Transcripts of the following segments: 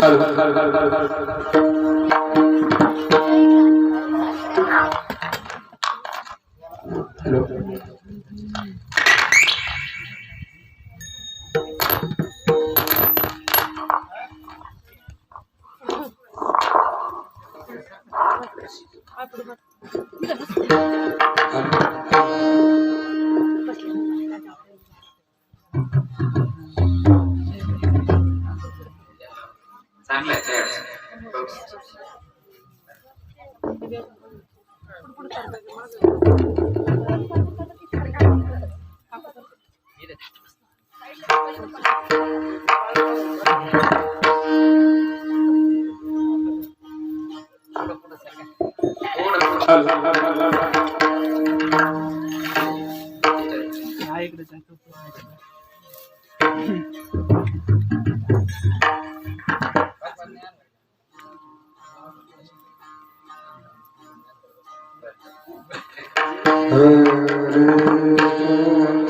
Halo. चांगला आहे.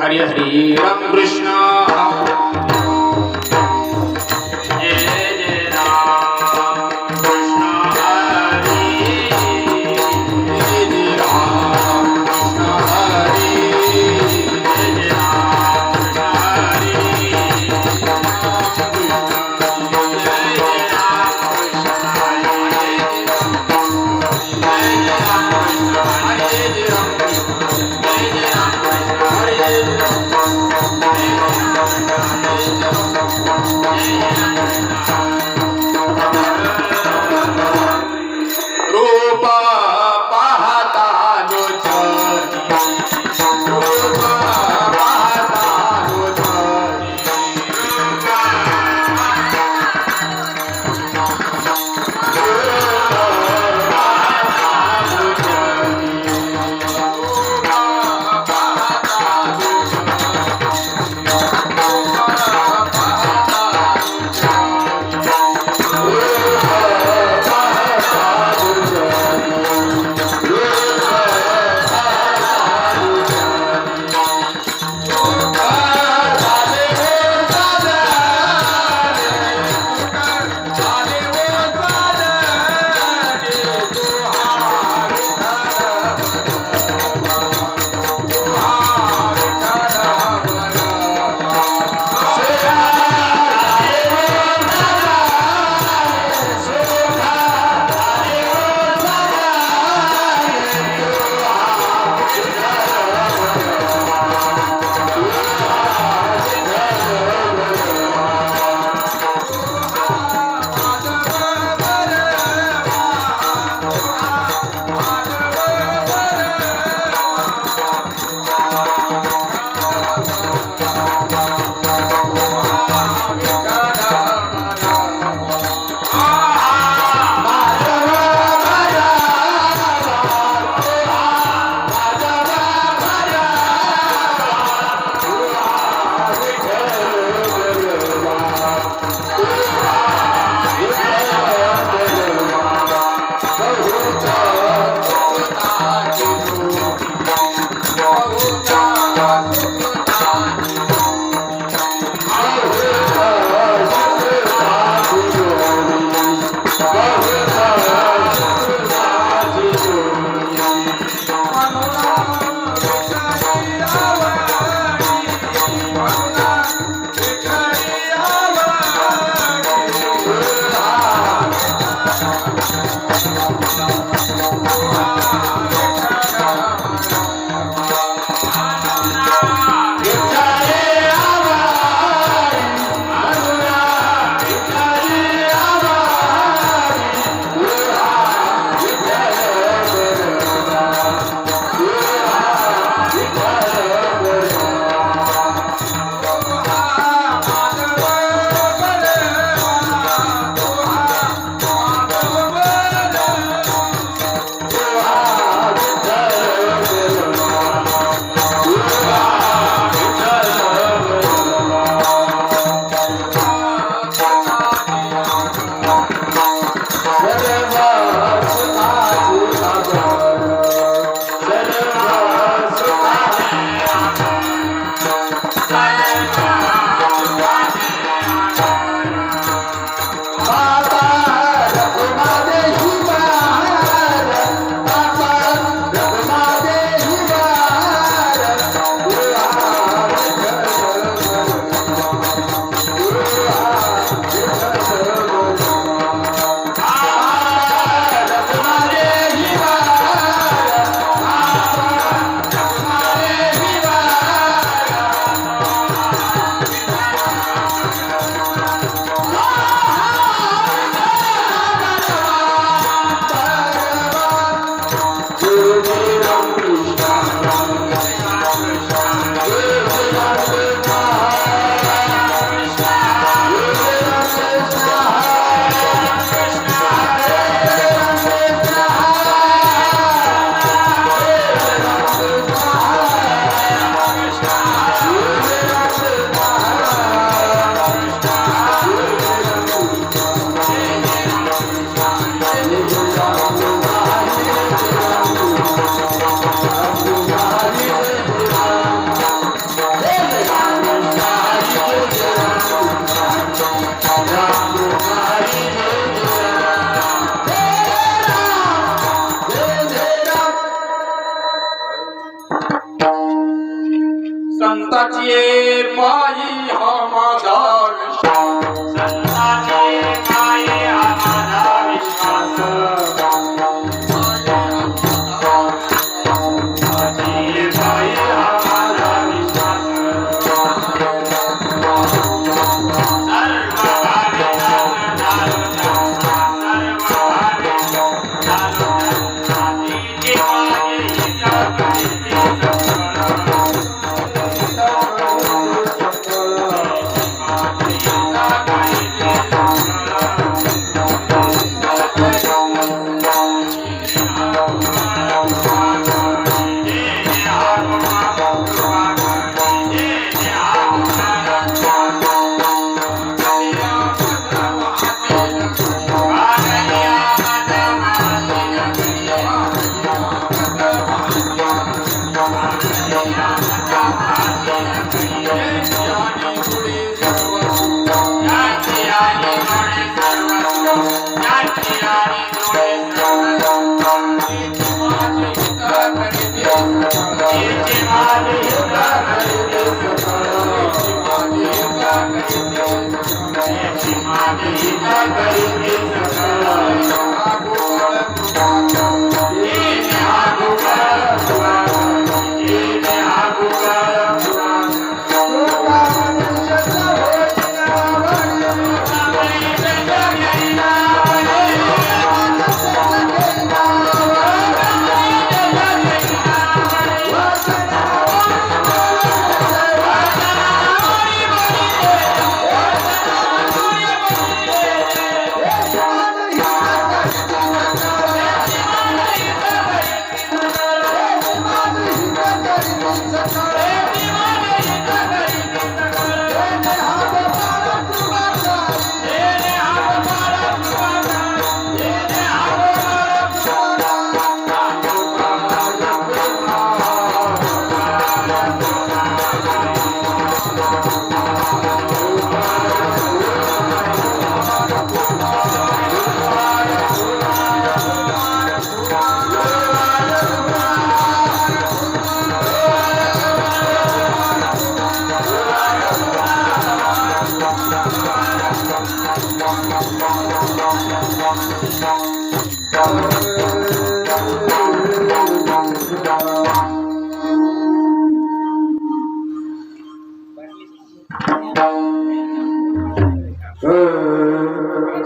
हरि हरि राम कृष्ण संताची पायी हा माझा विश्वास संताची पायी हा माझा विश्वास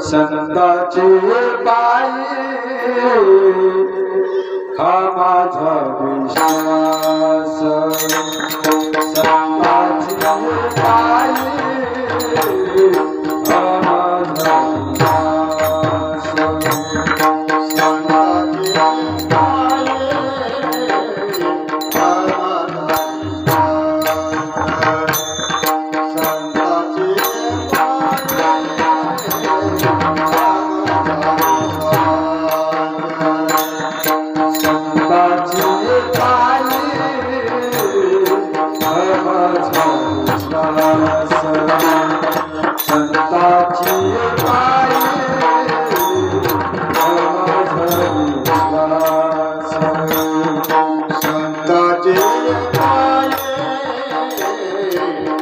संताची पायी हा माझा विश्वास संताची पायी हा माझा विश्वास संताची पायी हा माझा विश्वास संताची पायी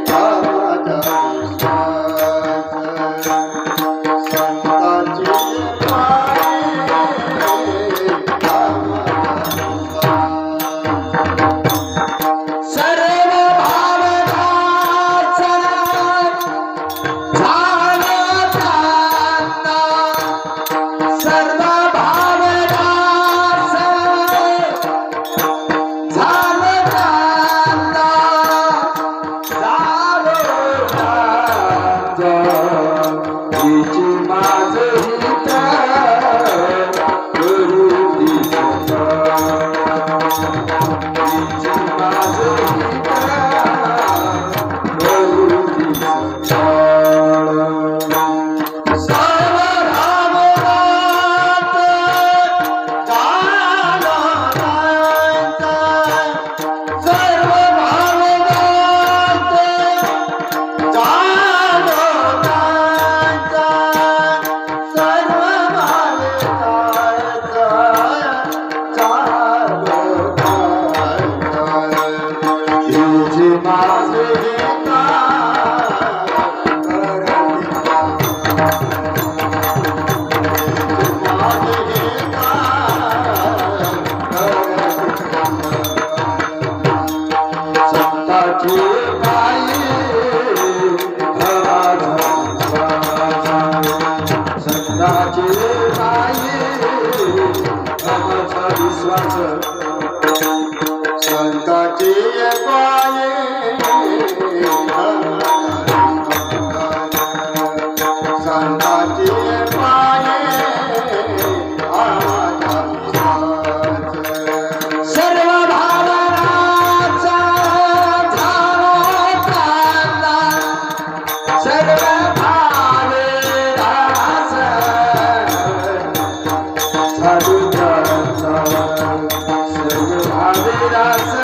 हा माझा माझे गीता संताची पायी संताची पायी आमचा विश्वास संताची पायी संताची पायी आमचा विश्वास सर्व भावनाचा झाला कांदा सर्व भावनाचा साधू सर्व भावनाचा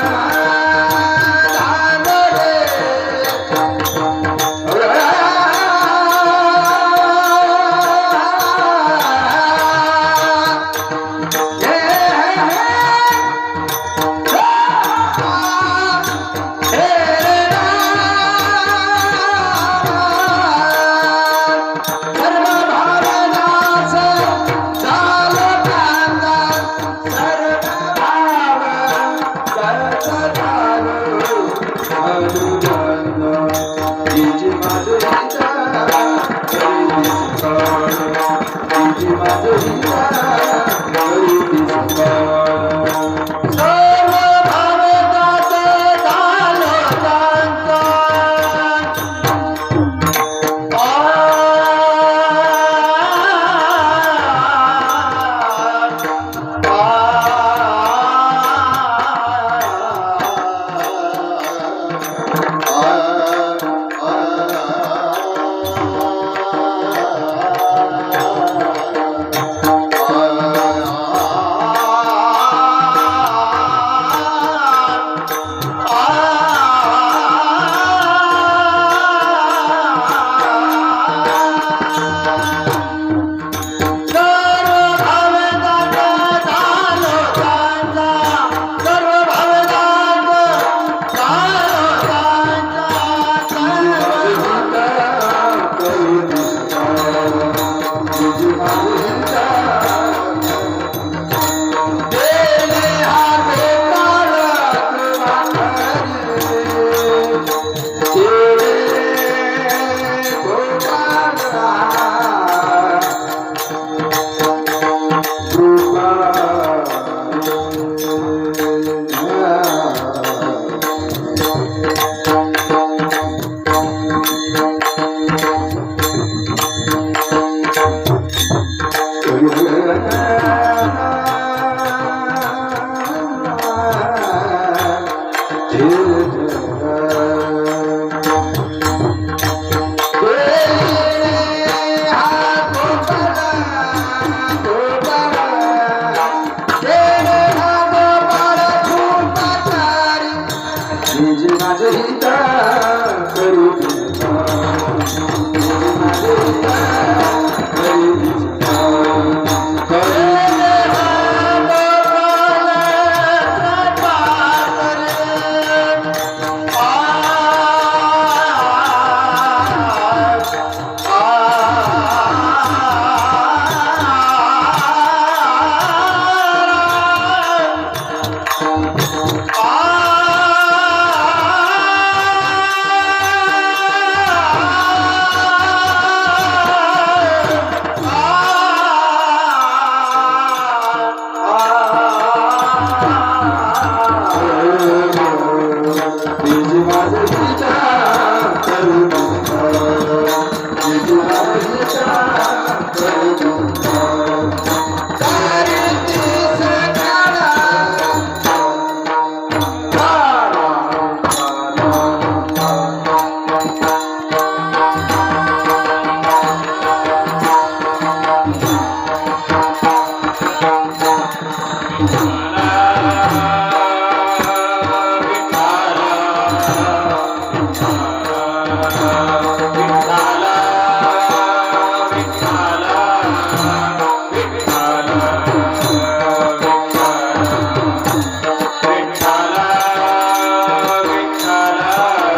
विठ्ठला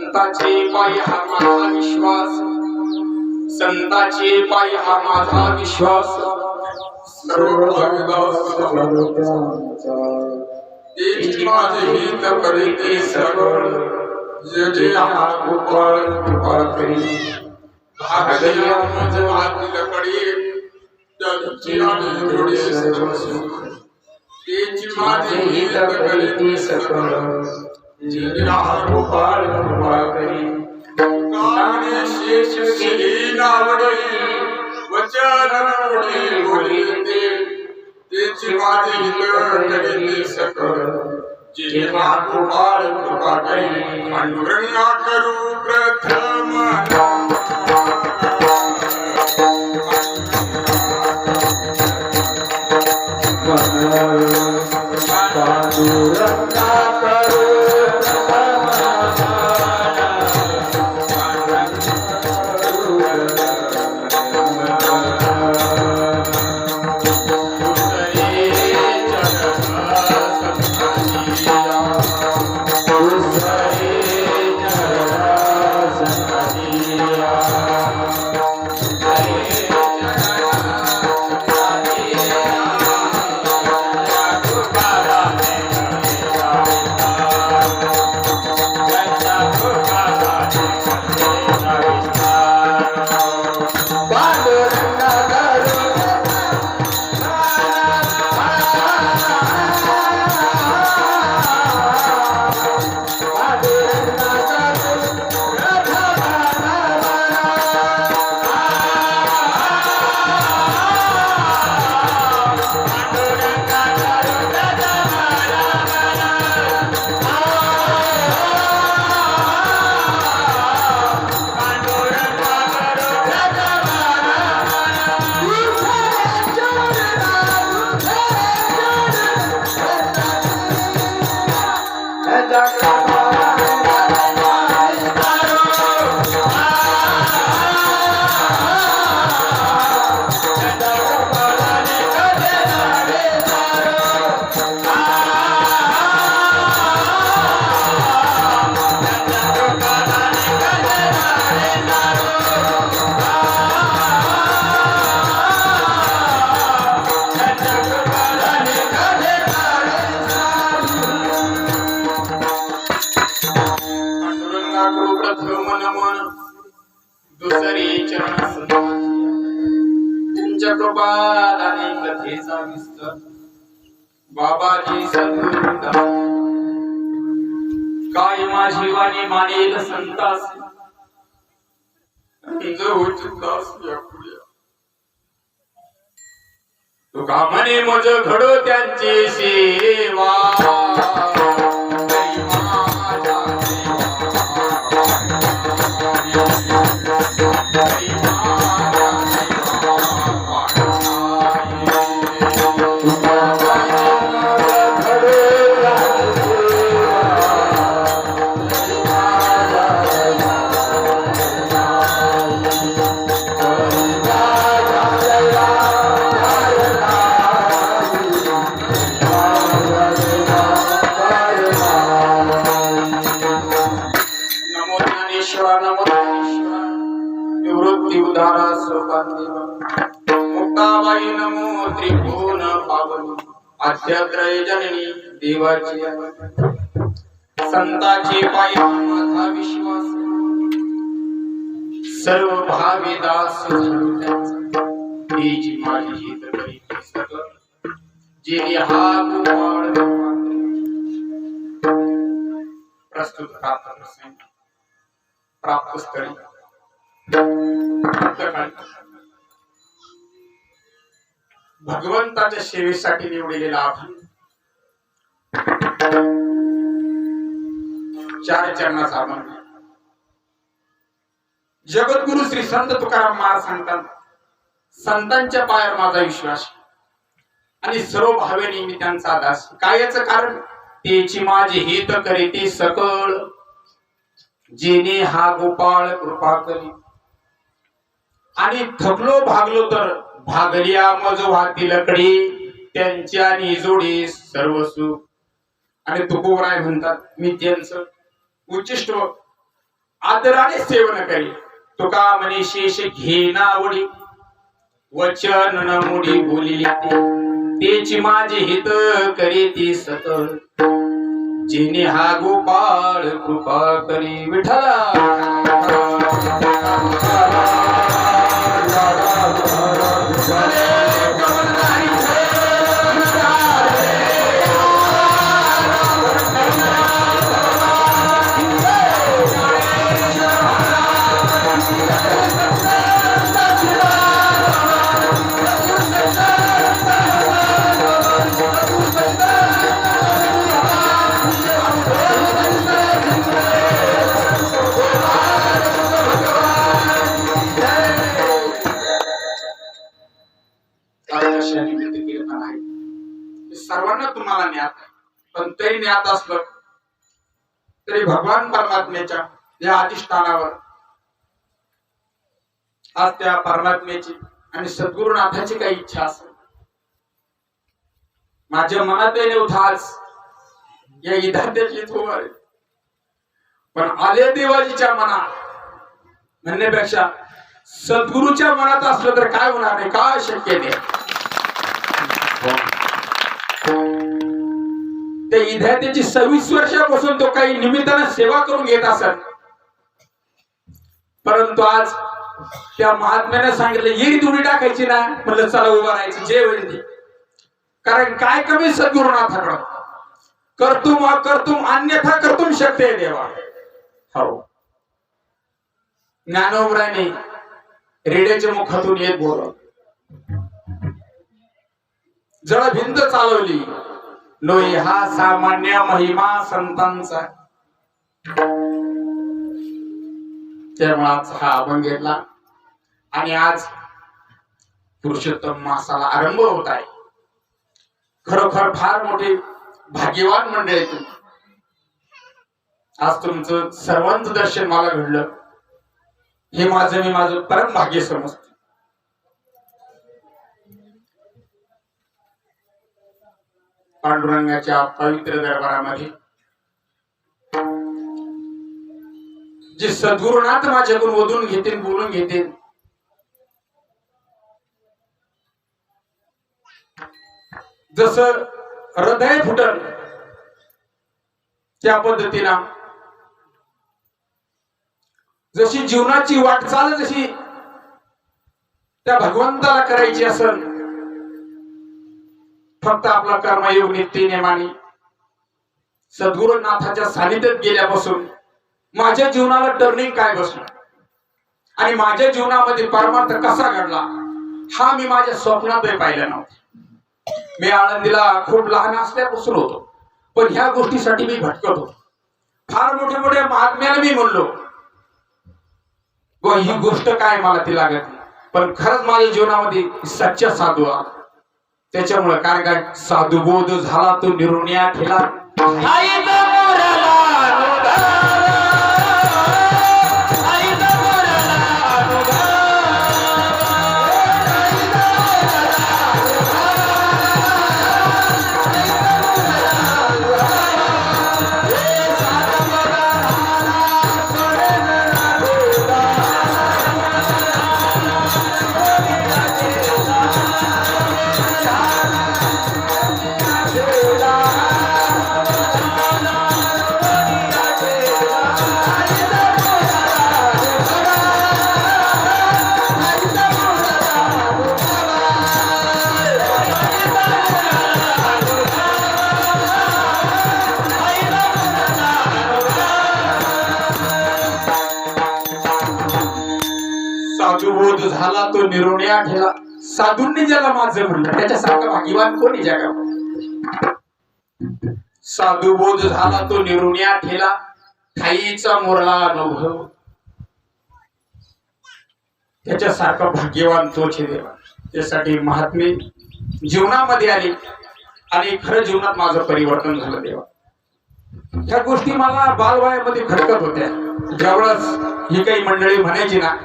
संताचे पायी हा माझा विश्वास, संताचे पायी हा माझा विश्वास. सर्व भाविदास तेची माझे हित करीते सकळ, जे जे हा गोपाळ कृपा करी. भागल्या मज वातील कडी, त्यांची आणि जोडी सर्व सुख. तेची माझे हित करीते सकळ, जे जे हा गोपाळ कृपा करी. काणे शेष शिरी नावडी, वचन नवडी बोलिते. तेची माझे हित करीते सकळ, जे हा गोपाळ कृपा करी. पांडुरंगा करू प्रथम पांडुरंगा करू दुसरी चरण तुमच्या कृपालाने कथेचा विस्तार. बाबाजी सद्गुरुदास काय माझी वाणी मानेल संतास, उचितास या पुढे. तुका म्हणे मज घडो त्यांची सेवा. निवृत्ती उदारा मुक्ताबाई नमो त्रिभुवन पावनी. आद्यत्रय जननी देवाची संताची पायी माझा विश्वास. सर्व भावी दास हीची माझी हित करीते सकळ, जिने हा गोपाळ प्रस्तुत प्राप्त स्थळी भगवंताच्या सेवेसाठी निवडलेला अभंग. 4 चरणाचा अभंग. जगद्गुरु श्री संत तुकाराम महाराज सांगतात, संतांच्या पायावर माझा विश्वास आणि सर्व भावेने मी त्यांचा दास. काय याचं कारण? तेची माझी हित करीते सकळ, जेने हा गोपाळ कृपा करी. आणि थकलो भागलो तर भागल्या मज वाहतील कडी, त्यांच्या निजोडी सर्व सुख. आणि तुकोबराय म्हणतात, मी त्यांचं उच्चिष्ट आदराने सेवन करी. तुका म्हणे शेष घेना आवडी वचन न मुडी बोलिली तेची माझे हित करी ती सतत जिने हा गोपाळ कृपा करी विठ्ठला. सर्वांना तुम्हाला ज्ञात आहे, पण तरी ज्ञात असलं तरी भगवान परमात्म्याच्या या अधिष्ठानावर आज त्या परमात्म्याची आणि सद्गुरुनाथाची काही इच्छा असेल माझ्या मनात नव्हता आज या विधात्याची थोर, पण आले देवाजीच्या मनात म्हणण्यापेक्षा सद्गुरूच्या मनात असलं तर काय होणार नाही, काय शक्य नाही. त्या विधात्याची 26 वर्षापासून तो काही निमित्ताने सेवा करून घेत असत, परंतु आज त्या महात्म्याने सांगितलं येरी तुडी टाकायची ना, म्हणलं चला उभा राहायची जे होईल ती. कारण काय कमी सद्गुरुनाथाकडं कर्तुम अकर्तुम अन्यथा कर्तुम शक्य आहे देवा. हो ज्ञानोबराने रेड्याच्या मुखातून येत बोल जळ भिंत चालवली लोई हा सामान्य महिमा संतांचा. त्यामुळे आज हा अभंग घेतला आणि आज पुरुषोत्तम मासाला आरंभ होत आहे. खरोखर फार मोठे भाग्यवान मंडळी तुम्ही. आज तुमचं सर्वांचं दर्शन मला घडलं हे मी माझं परम भाग्य समजतो. पांडुरंगाच्या पवित्र दरबारामध्ये जे सद्गुरुनाथ माझ्याकडून वधून घेतील बोलून घेतील जसं हृदय फुटल त्या पद्धतीनं जशी जीवनाची वाटचाल जशी त्या भगवंताला करायची असेल फक्त आपला कर्मयोग नित्य नेमाने सद्गुरुनाथाच्या सानिध्यात गेल्यापासून माझ्या जीवनाला टर्निंग काय बसलं आणि माझ्या जीवनामध्ये परमार्थ कसा घडला हा मी माझ्या स्वप्नातही पाहिला नव्हता. मी आळंदीला खूप लहान असल्यापासून होतो, पण ह्या गोष्टीसाठी मी भटकत होतो. फार मोठ्या मोठ्या महात्म्याला मी म्हणलो व ही गोष्ट काय मला ती लागत नाही, पण खरंच माझ्या जीवनामध्ये सच्चा साधू आला. त्याच्यामुळे काय काय साधुबोध झाला तो निरुण्या ठेला साधुबोध झाला तो निरोण्या ठेला. साधूंनी ज्याला माझं म्हणलं त्याच्यासारखा भाग्यवान कोणी जगात. साधुबोध झाला तो निरोण्या ठेला ठाईचा मोरला अनुभव. त्याच्यासारखा भाग्यवान तोच देवा. त्यासाठी महात्मे जीवनामध्ये आले आणि खरं जीवनात माझं परिवर्तन झालं देवा. ह्या गोष्टी मला बालवयामध्ये खटकत होत्या. ज्यावेळेस ही काही मंडळी म्हणायची ना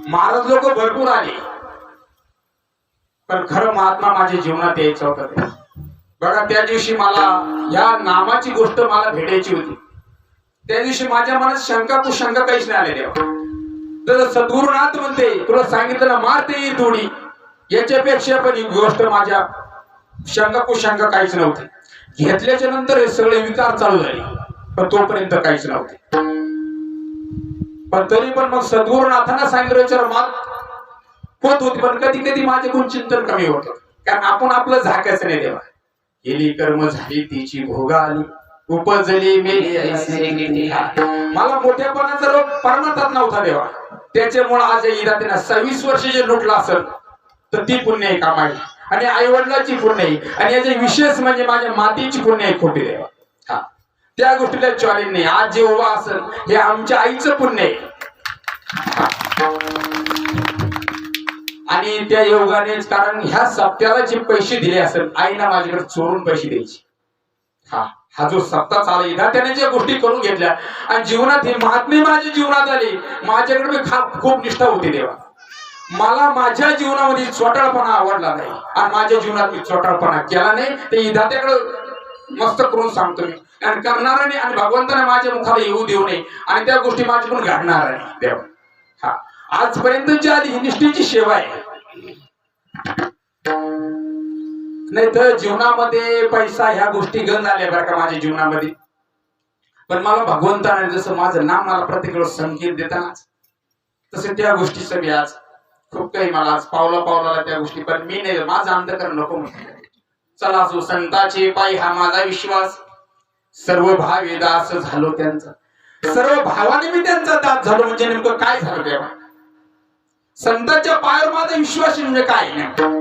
महाराज लोक भरपूर आले, पण खरं महात्मा माझ्या जीवनात यायचं होतं. बघा त्या दिवशी मला या नामाची गोष्ट मला भेटायची होती. त्या दिवशी माझ्या मनात शंका कुशंका काहीच नाही आले देवा. तर सद्गुरुनाथ म्हणते तुला सांगितलं ना मारते येईल थोडी, याच्यापेक्षा पण ही गोष्ट माझ्या शंका कुशंका काहीच नव्हती. घेतल्याच्या नंतर हे सगळे विकार चालू झाले, पण तोपर्यंत काहीच नव्हते. पण तरी पण मग सद्गुरुनाथांना सांगितलं विचार मात होत होती, पण कधी कधी माझ्याकडून चिंतन कमी होतं. कारण आपण आपलं झाकायचं नाही देवा. गेली कर्म झाली तिची भोगा आली, उपजली मेली ऐसे किती हाल. मला मोठ्यापणाचा रोग परमातात नव्हता देवा. त्याच्यामुळे आज इरातीनं 26 वर्ष जे लुटला असेल तर ती पुण्य आहे कामाई, आणि आई वडिलांची पुण्य आहे, आणि याचे विशेष म्हणजे माझ्या मातीची पुण्य आहे खोटी देवा. हा, त्या गोष्टीला चॉलेंज नाही. आज जे उभा असेल हे आमच्या आईचं पुण्य आहे. आणि त्या योगानेच, कारण ह्या सप्त्याला जे पैसे दिले असेल आईना माझ्याकडे चोरून पैसे द्यायचे. हा जो सप्ताह चालला त्याने ज्या गोष्टी करून घेतल्या आणि जीवनात हे महात्मे माझ्या जीवनात आले, माझ्याकडे मी खूप निष्ठा होती देवा. मला माझ्या जीवनामध्ये चोटाळपणा आवडला नाही, आणि माझ्या जीवनात मी चोटाळपणा केला नाही. ते इदात्याकडे मस्त करून सांगतो मी, आणि करणार नाही, आणि भगवंताने माझ्या मुखाला येऊ देऊ नये, आणि त्या गोष्टी माझ्याकडून घडणार नाही देवा. हा, आजपर्यंतची आधी ही निष्ठेची सेवा आहे. नाही तर जीवनामध्ये पैसा ह्या गोष्टी गंज आल्या बरं का माझ्या जीवनामध्ये. पण मला भगवंताने जसं माझं नाम मला प्रत्येक वेळेस संकेत देताना, तसे त्या गोष्टीचं मी आज खूप काही मला आज पावला पावला त्या गोष्टी. पण मी नाही, माझं अंतकरण नको म्हणतो. चला असो संताचे पायी हा माझा विश्वास, सर्व भावे दास झालो त्यांचा. सर्व भावाने मी त्यांचा दास झालो म्हणजे नेमकं काय झालं तेव्हा? संतांच्या पायावर माझा विश्वास म्हणजे काय नाही.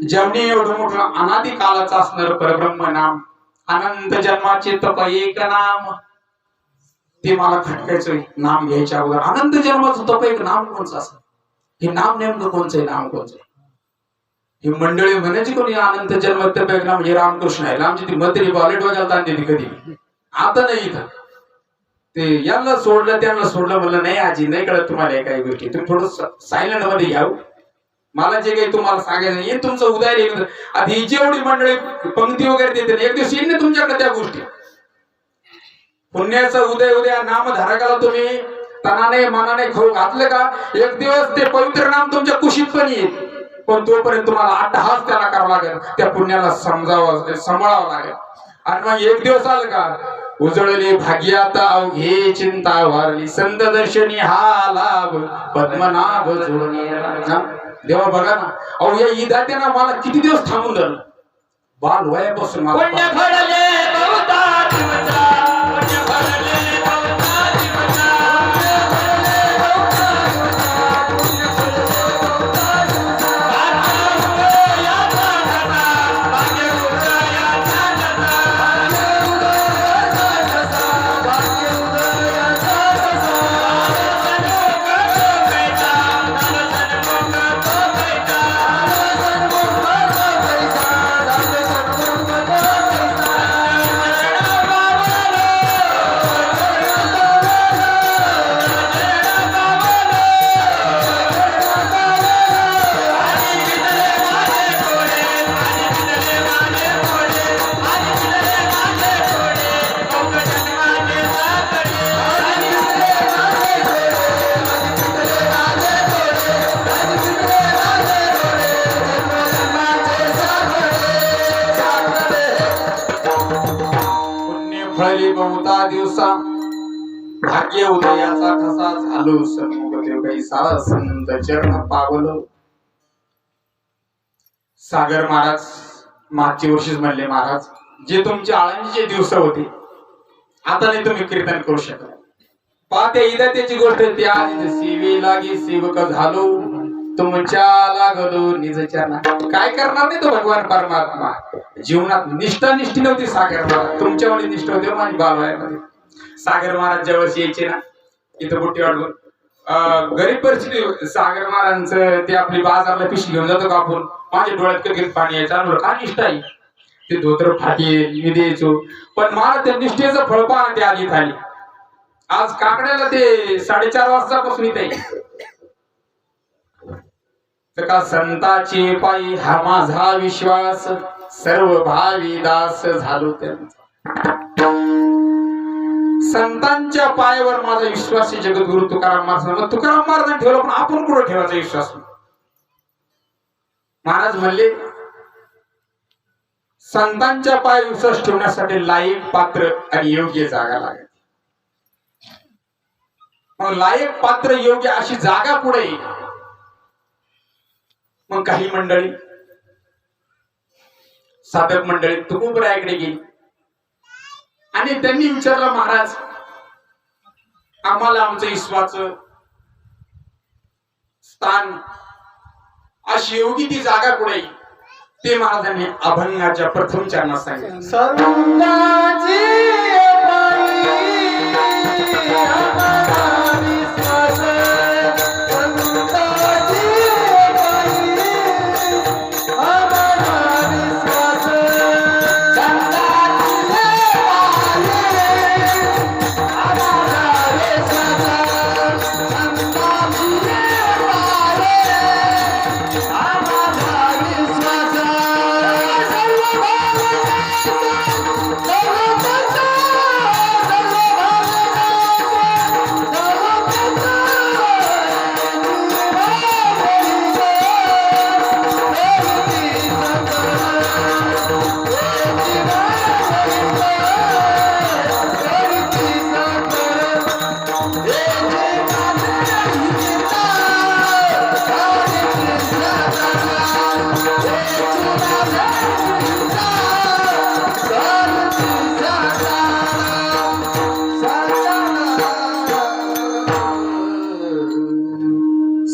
जेवणे एवढं मोठं अनादी कालाचं असणार परब्रह्म नाम, अनंत जन्माचे तप एक नाम, ते मला खटकायचं नाम घ्यायच्या अगोदर. अनंत जन्माचं तप एक नाम कोणचं असं? हे नाम नेमकं कोणचं आहे? नाम कोणचं आहे? ही मंडळी म्हणायची कोणी अनंत जन्म तप एक नाम हे रामकृष्ण आहे. आमची ती मत्री बॉलेट वगैरे ताणते ती कधी, आता नाही इथं. ते यांना सोडलं त्यांना सोडलं, म्हणलं नाही आजी नाही कळत तुम्हाला काही गोष्टी, तुम्ही थोडं सायलेंट मध्ये घ्यावं. मला जे काही तुम्हाला सांगायचं नाही, तुमचं उदाय येईल. आधी जेवढी मंडळी पंक्ती वगैरे देते एक दिवस येईल ना तुमच्याकडे त्या गोष्टी. पुण्याचं उदय उद्या नामधारकाला तुम्ही तनाने मनाने खाऊ घातलं का, एक दिवस ते पवित्र नाम तुमच्या कुशीत पण येईल. पण तोपर्यंत तुम्हाला अट्टहास त्याला करावा लागेल, त्या पुण्याला समजावं सांभाळावं लागेल. आणि मग एक दिवस आलं का, उजळली भाग्याता अवघे चिंता वारली, संत दर्शनी हा लाभ पद्मनाभ जोडणी. देवा बघा ना, अहो या इदात्यानं मला किती दिवस थांबून धरलं. बाल वयापासून बहुता दिवसा भाग्य उदयाचा ठसा झालो, सन्मुख देव काही सारा संत चरण पावलो. सागर महाराज मागच्या वर्षीच म्हणले, महाराज जे तुमचे आळंदीचे दिवस होते आता नाही तुम्ही कीर्तन करू शकत. पाहते इदात्याची गोष्ट त्या सेवे लागे सेवक झालो, तुमच्या लागलो निजचरणा. काय करणार नाही तो भगवान परमात्मा. जीवनात निष्ठा निष्ठी नव्हती सागर महाराज, तुमच्यामध्ये निष्ठा होती माझी बालवयामध्ये. सागर महाराज ज्यावेळेस यायचे ना इथं बुट्टी वाढवून, गरीब परिस्थिती, सागर महाराजांचं ते आपली बाजारला पिशवी घेऊन जातो का आपण, माझ्या डोळ्यात कधी पाणी यायचं. का निष्ठा आहे, ते धोत्र फाटी मी द्यायचो. पण मला त्या निष्ठेचं फळ पाहणं ते आधी झाली. आज काकड्याला ते 4:30 वाजतापासून इथे का संताचे पायी हा माझा विश्वास, सर्व भावी दास झालो त्यांचा. संतांच्या पायावर माझा विश्वास आहे जगद्गुरु तुकाराम महाराज. मग तुकाराम महाराजांनी ठेवला, पण आपण कुठं ठेवायचा विश्वास? महाराज म्हणले संतांच्या पाय विश्वास ठेवण्यासाठी लायक, पात्र आणि योग्य जागा लागेल. मग लायक, पात्र, योग्य अशी जागा कुठे येईल? मग काही मंडळी, साधक मंडळी तुकोबरायाकडे गेली आणि त्यांनी विचारलं, महाराज आम्हाला आमचं ईश्वराचं स्थान अशी योगी ती जागा कुठे येईल? ते महाराजांनी अभंगाच्या प्रथम चरणात सांगितलं. संतांची पायी आम्हाला विश्वास, संतांची पायी आम्हाला विश्वास, संतांची पायी आम्हाला विश्वास, संतांची पायी आम्हाला विश्वास.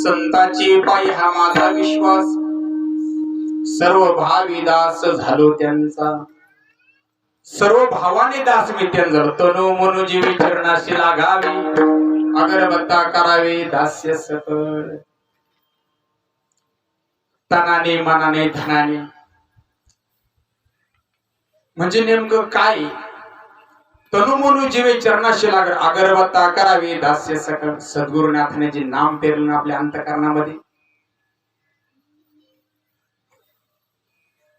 संतांची पायी हा माझा विश्वास, सर्व भावी दास झालो त्यांचा, सर्व भावाने दास मी त्यांचा. तनो मनो जीवी चरणाशी लागावी, अगरबत्ता करावे दास्य सकळ. तनाने, मनाने, धनाने म्हणजे नेमकं काय? तनु मनु जीवे चरणाशी लाग, अगरबत्ता करावे दास्य सकळ. सद्गुरुनाथाने जे नाम पेरलं आपल्या अंतःकरणामध्ये,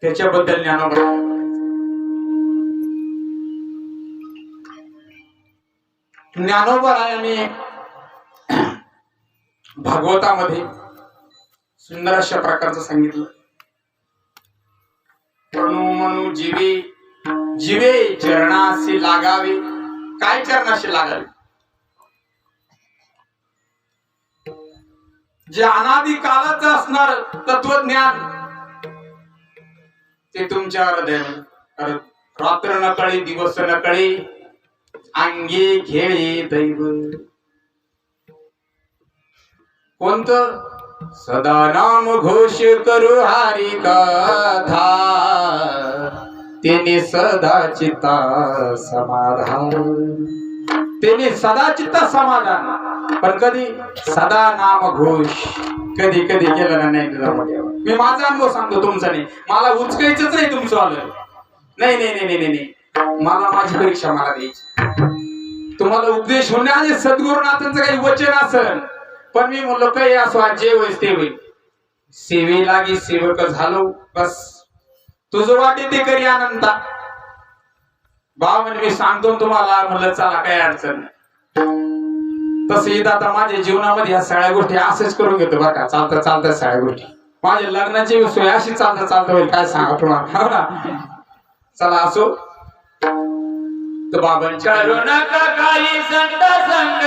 त्याच्याबद्दल ज्ञानोबरायाने भागवतामध्ये सुंदर अशा प्रकारचं सांगितलं. तनु मनु जीवे, जीवे चरणाशी लागावे. काय चरणाशी लागावे? जे अनादि कालाचं असणार तत्वज्ञान ते तुमच्या हृदयात. रात्र न कळे, दिवस न कळे, अंगे खेळे दैव. कोणतं? सदा नाम घोष करू हरी कथा, तेने सदा चित्ता समाधान. तेने सदा चित्ता समाधान. पण कधी? सदा नाम घोष कधी कधी केलं नाही. मी माझा अनुभव सांगतो, तुमचा नाही. मला उचकायचंच नाही तुमचं आलं. नाही नाही नाही नाही नाही, मला माझी परीक्षा मला द्यायची. तुम्हाला उपदेश होण्याआधी सद्गुरुनाथांचं काही वचन असेल, पण मी म्हणलो काही असो, जे होईल ते होईल. सेवे लागी सेवक झालो, बस तुझं वाटे ते करी अनंता. भाव म्हणजे मी सांगतो तुम्हाला, म्हणलं चला काही अडचण नाही. तसं येत आता माझ्या जीवनामध्ये या सगळ्या गोष्टी असंच करून घेतो बरं का. चालता चालता सगळ्या गोष्टी माझ्या लग्नाची सोय अशी चालता चालता होईल, काय सांगा तुम्हाला. हो ना? चला असो. तर बाबांच्या करू नका काही संत संग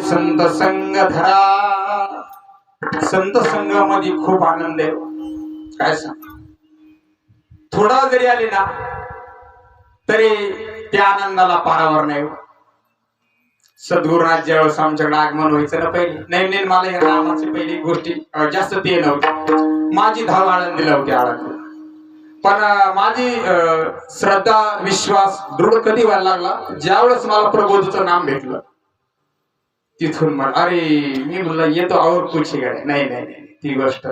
संत संग धरा. संत संघामध्ये खूप आनंद आहे. काय सांग, थोडा जरी आले ना तरी त्या आनंदाला पारावर नाही. सद्गुरुनाथ ज्यावेळेस आमच्याकडे आगमन व्हायचं ना, पहिले नवीन मला या नामाची पहिली गोष्टी जास्त ते नव्हती. माझी धाव आळंदीला होती. आळंदी पण माझी श्रद्धा विश्वास दृढ कधी व्हायला लागला ज्यावेळेस मला प्रबोधचं नाम भेटलं. तिथून मग अरे मी म्हणलं येतो और कुछ गाडी नाही नाही नाही ती गोष्ट.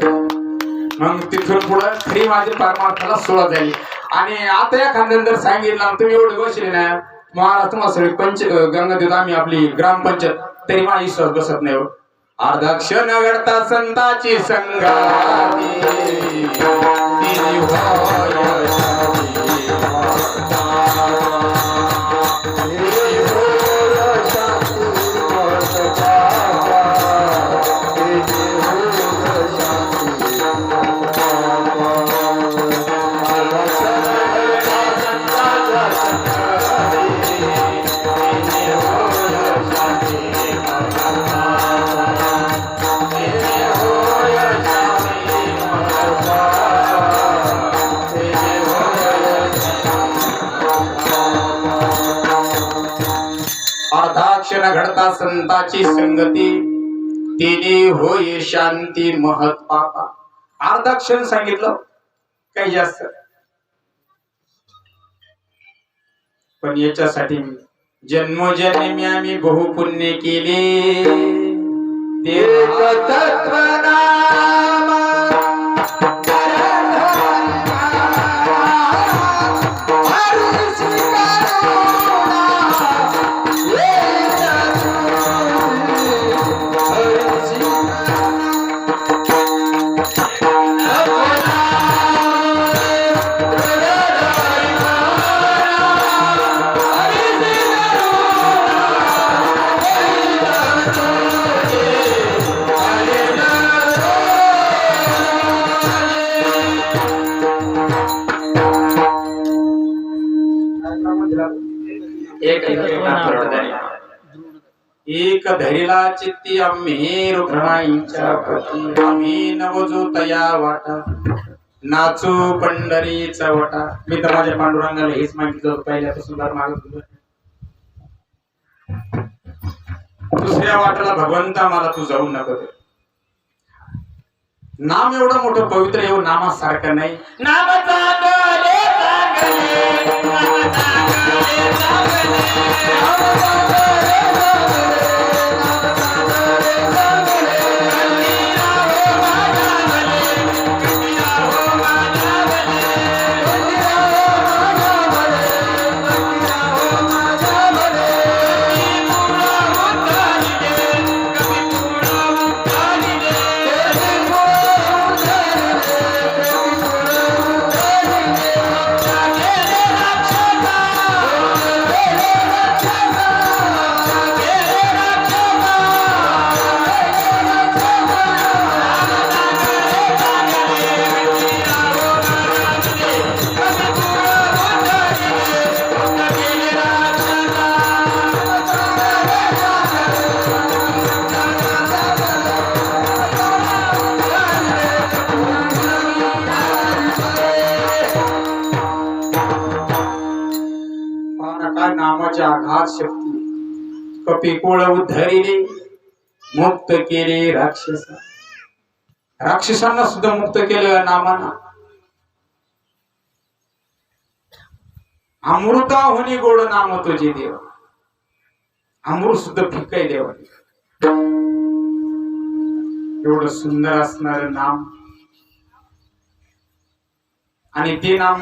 मग तिथून पुढे खरी माझी परमार्थाला सुरुवात झाली. आणि आता या खांद्याने जर सांगितलं तुम्ही एवढे बसले ना महाराज तुम्हाला सगळी गंगा देतो आम्ही आपली ग्रामपंचायत तरी माझा विश्वास बसत नाही. अर्धा क्षण घडता संताची संगाती तिने होय अर्धाक्षण घडता संताची संगती तिने होय शांती महत पापा. अर्धाक्षण सांगितलं काही जास्त पण याच्यासाठी जन्मोजन्मी आम्ही बहुपुण्य केले. एक धरिला चित्ती आम्ही रुक्माईच्या प्रती आम्ही नवजो तया वाटा नाचू पंढरीचा वटा. मी तर माझ्या पांडुरंगाला हेच मागितलं होतं पहिल्यापासून मागत होतो. दुसऱ्या वाटाला भगवंता मला तू जाऊ नको. नाम एवढं मोठं पवित्र एवढं नामासारखं नाही. नाम चांगले चांगले नाम चांगले चांगले नामाच्या आघात शक्ती कपिकुळ उद्धरिले मुक्त केले राक्षसांना सुद्धा मुक्त केलं नामाना. अमृता होणे गोड नाम तुझे देव अमृत सुद्धा फिकाय देवा. एवढं सुंदर असणार नाम आणि ते नाम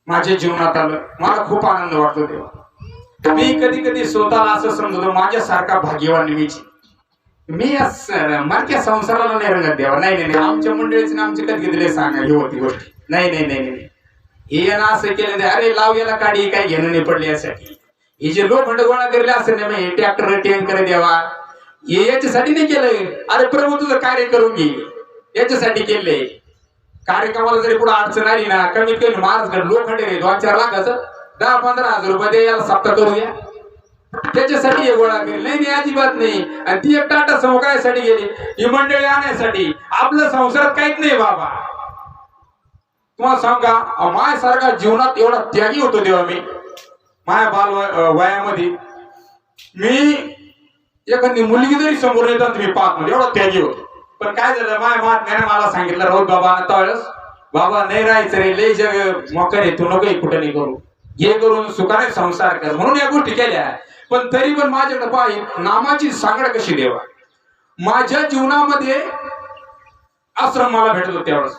माझ्या जीवनात आलं. मला खूप आनंद वाटतो देवा. मी कधी कधी स्वतःला असं समजतो माझ्यासारखा भाग्यवान मी मारक्या संसाराला नाही रंगत देवा. नाही नाही नाही आमच्या मंडळीचे आमचे कधी दिले सांगा ही होती गोष्टी. नाही नाही नाही नाही हे ना असं केलं अरे लाव याला काढी काय घेणं नाही पडले यासाठी. हे जे लोखंड गोळा केले असेल ना मी ट्रॅक्टर टँकर देवा हे याच्यासाठी नाही केलंय. अरे प्रभू तुझं कार्य करून घे याच्यासाठी केलंय. कार्यक्रमाला जरी पुढे अडचण आली ना कमीत कमी मार्च लोखंड 2-4 लाखाचं 10-15 हजार रुपये याला सप्ताह करूया त्याच्यासाठी हे गोळा केले. नाही नाही अजिबात नाही. आणि ती एक टाटा समूह कायसाठी गेली ही मंडळी आणण्यासाठी. आपल्या संसारात काहीच नाही बाबा. तुम्हाला सांगा माझ्यासारखा जीवनात एवढा त्यागी होतो तेव्हा मी माझ्या बाल वयामध्ये मी एखादी मुलगी जरी समोर येतात मी पाहत म्हणजे एवढा त्यागी होतो. पण काय झालं माझ्या महात्म्याने मला सांगितलं राहुल बाबा आता वेळेस बाबा नाही राहायचं रे, लय जग मोकर आहे, तू नको कुठं नाही करू, हे करून सुखाने संसार कर, म्हणून या गोष्टी केल्या. पण तरी पण माझ्याकडे पाय नामाची सांगड कशी देवा. माझ्या जीवनामध्ये आश्रम मला भेटलो त्यावेळेस,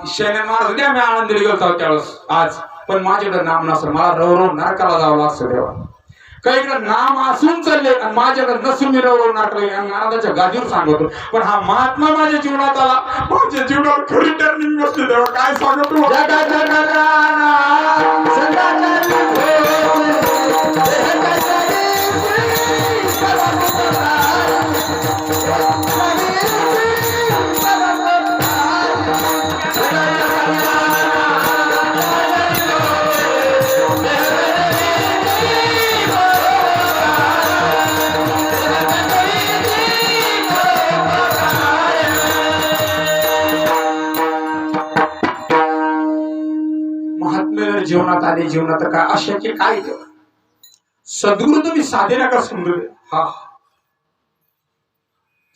शैन महाराज होते, आम्ही आनंदीला गेलो होतो त्यावेळेस आज, पण माझ्याकडे नाम नसलं, मला रवरव नरकाला जावं लागतं देवा. काहीकडे नाम असून चालले आणि माझ्याकडे नसून मी रवरव नरकाला महाराजाच्या गादीवर सांगतो. पण हा महात्मा माझ्या जीवनात आला, माझ्या जीवनावर खरी टर्निंग बसली देवा. काय सांगतो जीवनात आले, जीवनात काय अशक्य काय देव. सद्गुरु तुम्ही साधे नका समजू दे, हा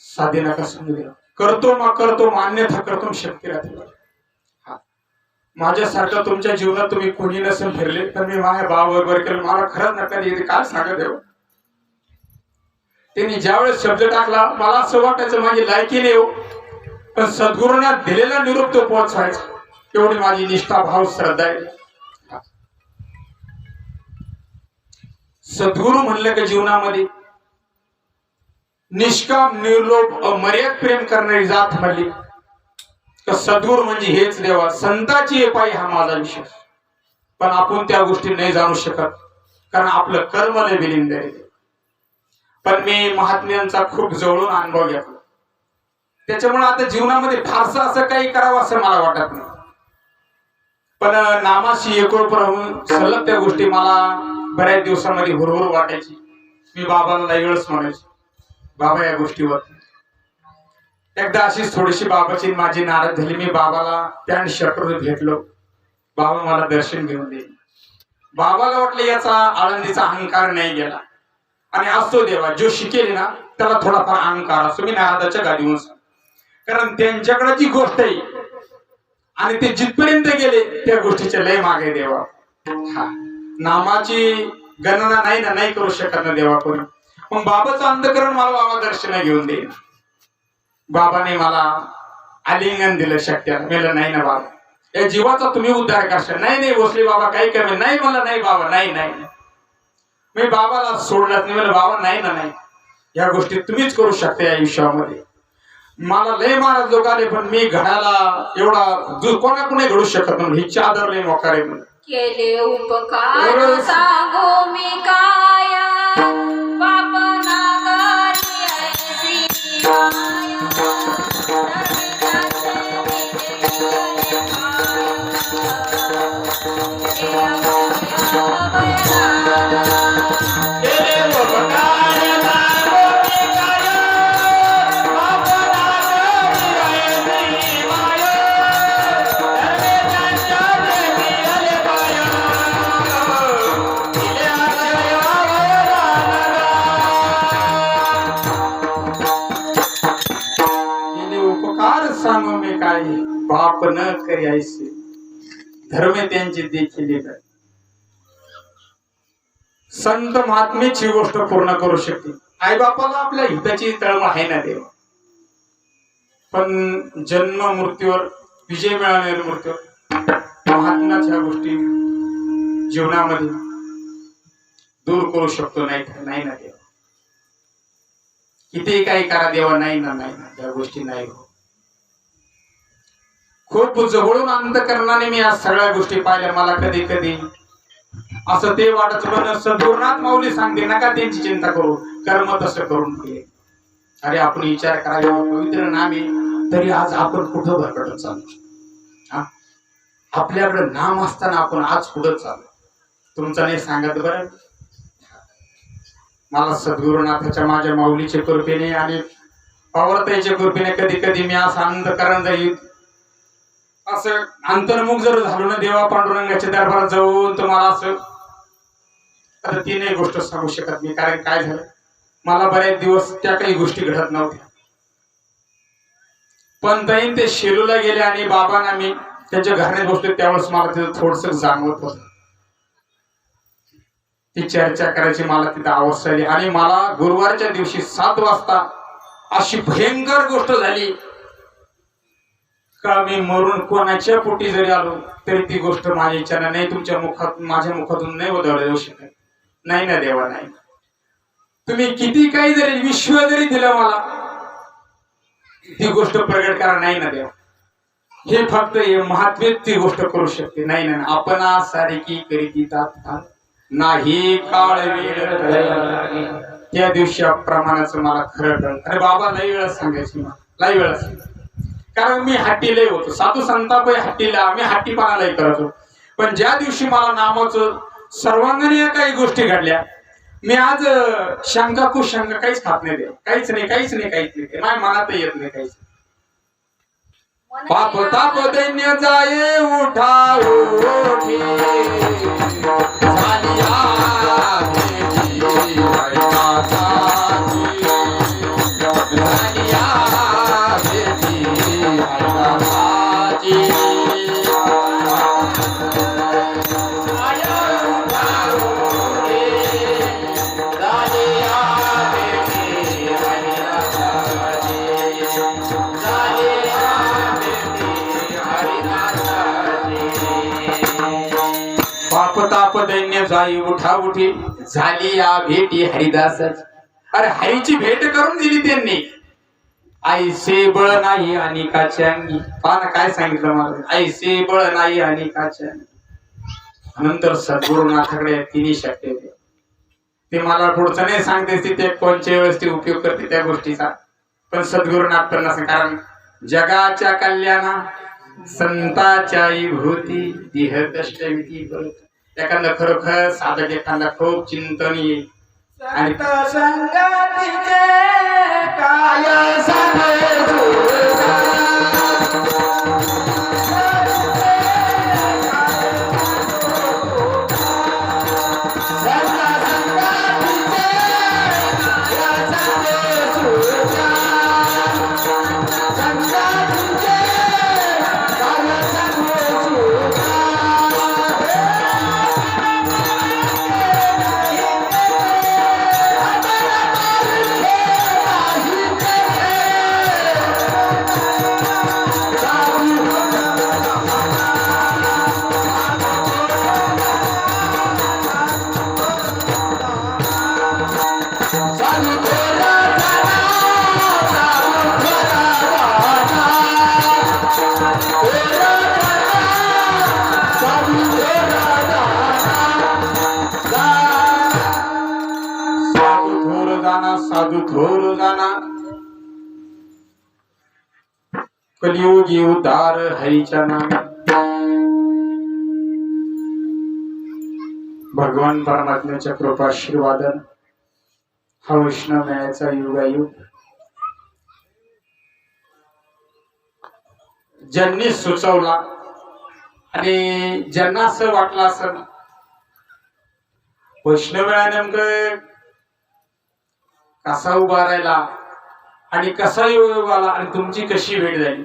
साधे नका समजू दे. करतो मान्यता करतो शक्ती राहते. हा माझ्यासारखं तुमच्या जीवनात तुम्ही कोणी नसेल फिरले तर मी माझ्या भावाबरोबर केलं, मला खरंच नका येते. काय सांगा देव, त्यांनी ज्यावेळेस शब्द टाकला मला असं वाटायचं माझी लायकी नाही हो, पण सद्गुरूंना दिलेला निरोप तो पोहोचवायचा, एवढी माझी निष्ठा भाव श्रद्धा आहे. सद्गुरु म्हणलं का जीवनामध्ये निष्काम निर्लोभ अमर्याद प्रेम करणारी जात म्हणली का सद्गुरु म्हणजे हेच देवा. संताची पायी हा माझा विषय, पण आपण त्या गोष्टी नाही जाणू शकत कारण आपलं कर्म लय विलीन आहे. पण मी महात्म्यांचा खूप जवळून अनुभव घेतला, त्याच्यामुळे आता जीवनामध्ये फारसं असं काही करावं असं मला वाटत नाही. पण नामाशी एकोप राहून सलग त्या गोष्टी मला बऱ्याच दिवसामध्ये हुरहुर वाटायची. मी बाबाला वेळच म्हणायची, बाबा या गोष्टीवर. एकदा अशीच थोडीशी बाबाची माझी नाराज झाली, मी बाबाला पॅन्ट शर्टवर भेटलो, बाबा मला दर्शन घेऊन दे. बाबाला वाटलं याचा आळंदीचा अहंकार नाही गेला, आणि असतो देवा जो शिकेल ना त्याला थोडाफार अहंकार असतो. मी नारदाच्या गादीवर, कारण त्यांच्याकडे जी गोष्ट आहे आणि ते जिथपर्यंत गेले त्या गोष्टीच्या लय मागे देवा. हा नामाची गणना नाही ना, नाही करू शकत ना देवा कोणी. मग बाबाचं अंतकरण मला बाबा दर्शन घेऊन दे. बाबाने मला आलिंगन दिलं शक्य, मेलं नाही ना बाबा, या जीवाचा तुम्ही उद्धार करशाल. नाही भोसले बाबा काही कमी नाही, मला नाही बाबा, नाही. मी बाबाला सोडलाच नाही, मला बाबा नाही ना, नाही या गोष्टी तुम्हीच करू शकता या आयुष्यामध्ये. मला लय महाराज लोक आले, पण मी घडाला एवढा कोणाकडे घडू शकत नाही. ही चादर लय मोकार आहे म्हणून केले उपकार सांगो मी काय, पाप नागारी ऐसी माया, सांगू मी काय, बाप न करी ऐसे धर्म त्यांची देखील. संत महात्मेची गोष्ट पूर्ण करू शकते. आई बापाला आपल्या हिताची तळमळ आहे ना देव, पण जन्म मृत्यूवर विजय मिळवणाऱ्या मृत्यूवर महात्म्याच्या गोष्टी जीवनामध्ये दूर करू शकतो. नाही ना देव, किती काही करा देवा, नाही ना त्या गोष्टी नाही हो. खूप जवळून अंतकरणाने मी आज सगळ्या गोष्टी पाहिल्या. मला कधी कधी असं ते वाटत, पण सद्गुरुनाथ माऊली सांगते नका त्यांची चिंता करू, कर्म तसं करून घे. अरे आपण विचार करायला पवित्र नाम आहे तरी आज आपण कुठं भरकडत चाललो. आपल्याकडे नाम असताना आपण आज कुठं चाललो. तुमचं नाही सांगत बरं. मला सद्गुरुनाथाच्या माझ्या माऊलीच्या कृपेने आणि पावरताईच्या कृपेने कधी कधी मी असं अंतकरण जाईल, असं अंतर्मुख जर झालो ना देवा पांडुरंगाच्या दरबारात जाऊन, तर मला असं आता ती नाही गोष्ट सांगू शकत मी. कारण काय झालं, मला बरेच दिवस त्या काही गोष्टी घडत नव्हत्या. पण ताईन ते शेलूला गेले आणि बाबांना मी त्यांच्या घरात बसलो त्यावेळेस मला तिथं थोडस जाणवत होत. ती चर्चा करायची मला तिथं अवस्था आली आणि मला गुरुवारच्या दिवशी 7 वाजता अशी भयंकर गोष्ट झाली का मी मरून कोणाच्या पोटी जरी आलो तरी ती गोष्ट माझ्या इच्छाने नाही, तुमच्या मुखात माझ्या मुखातून नाही उधळल्या जाऊ शकत. नाही ना देवा, नाही. तुम्ही किती काही जरी विश्व जरी दिलं मला ती गोष्ट प्रगट करा, नाही ना देवा. हे फक्त हे महात्मे ती गोष्ट करू शकते. नाही ना आपण सारिकी करीती तात्काळ नाही काळ वेळ. त्या दिवशी प्रमाणाचं मला खरं कळलं. अरे बाबा लई वेळा सांगायची मला, लई वेळा सांगायची. कारण मी हट्टी लय होतो, साधू संताप हट्टीला आम्ही हट्टीपणालाही करतो. पण ज्या दिवशी मला नामाचं सर्वांगीण काही गोष्टी घडल्या, मी आज शंका कुशंका काहीच खात नाही देव. काहीच नाही, काहीच नाही, काहीच नाही. माझ्या मनात येत नाही काहीच. पाप ताप दैन्य जाये उठा उठी झालिया भेटी हरिनाथाची. झालिया भेटी हरिनाथाची. पाप ताप दैन्य जाई उठा उठी झाली या भेटी हरिदासाची. अरे हरीची भेट करून दिली त्यांनी. ऐसे बळ नाही अनेकाच्या अंगी. पहा ना काय सांगितलं मला, ऐसे बळ नाही अनेकाच्या अंगी. नंतर सद्गुरुनाथाकडे तिन्ही शक्य होते. ते मला पुढचं नाही सांगते ते कोणत्या वेळेस ते उपयोग करते त्या गोष्टीचा. पण सद्गुरुनाथ पण नसेल, कारण जगाच्या कल्याणा संताच्या भूती देह कष्ट एखादा खरोखर साधक एखादा खूप चिंतनीय आणि संगतीचे काय सांगू. साधू थोर जाना कलियुगी उद्धार हरीच्या नामे. भगवान परमात्म्याच्या कृपाशीर्वादन हा वैष्णव मेळ्याचा युगायुग ज्यांनी सुचवला आणि ज्यांना असं वाटलं असं वैष्णव मेळा नेमकं कसा उभा राहिला आणि कसा योग आला आणि तुमची कशी भेट झाली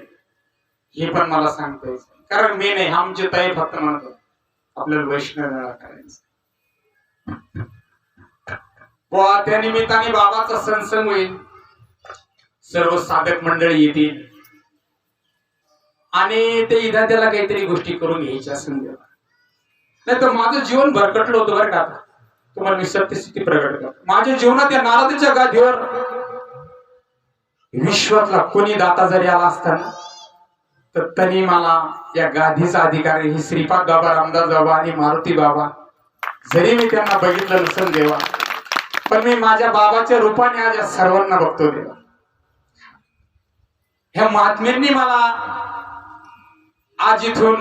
हे पण मला सांगता येईल. कारण मी नाही, आमचे ताई फक्त म्हणतो आपल्याला वैष्णव मेळा करायचा. त्या निमित्ताने बाबाचा सत्संग होईल, सर्व साधक मंडळी येतील आणि ते इथं त्याला काहीतरी गोष्टी करून घ्यायच्या संधी. नाही तर माझं जीवन भरकटलं होतं बरं का. तुम्हाला मी सत्यस्थिती प्रगट करतो. माझ्या जीवनात या नारदाच्या गादीवर विश्वातला कोणी दाता जरी आला असताना तर त्यांनी मला या गादीचा अधिकार ही श्रीपाद बाबा, रामदास बाबा आणि मारुती बाबा जरी मी त्यांना बघितलं नसेल देवा, पण मी माझ्या बाबाच्या रूपाने आज या सर्वांना बघतो देवा. ह्या महात्म्यांनी मला आज इथून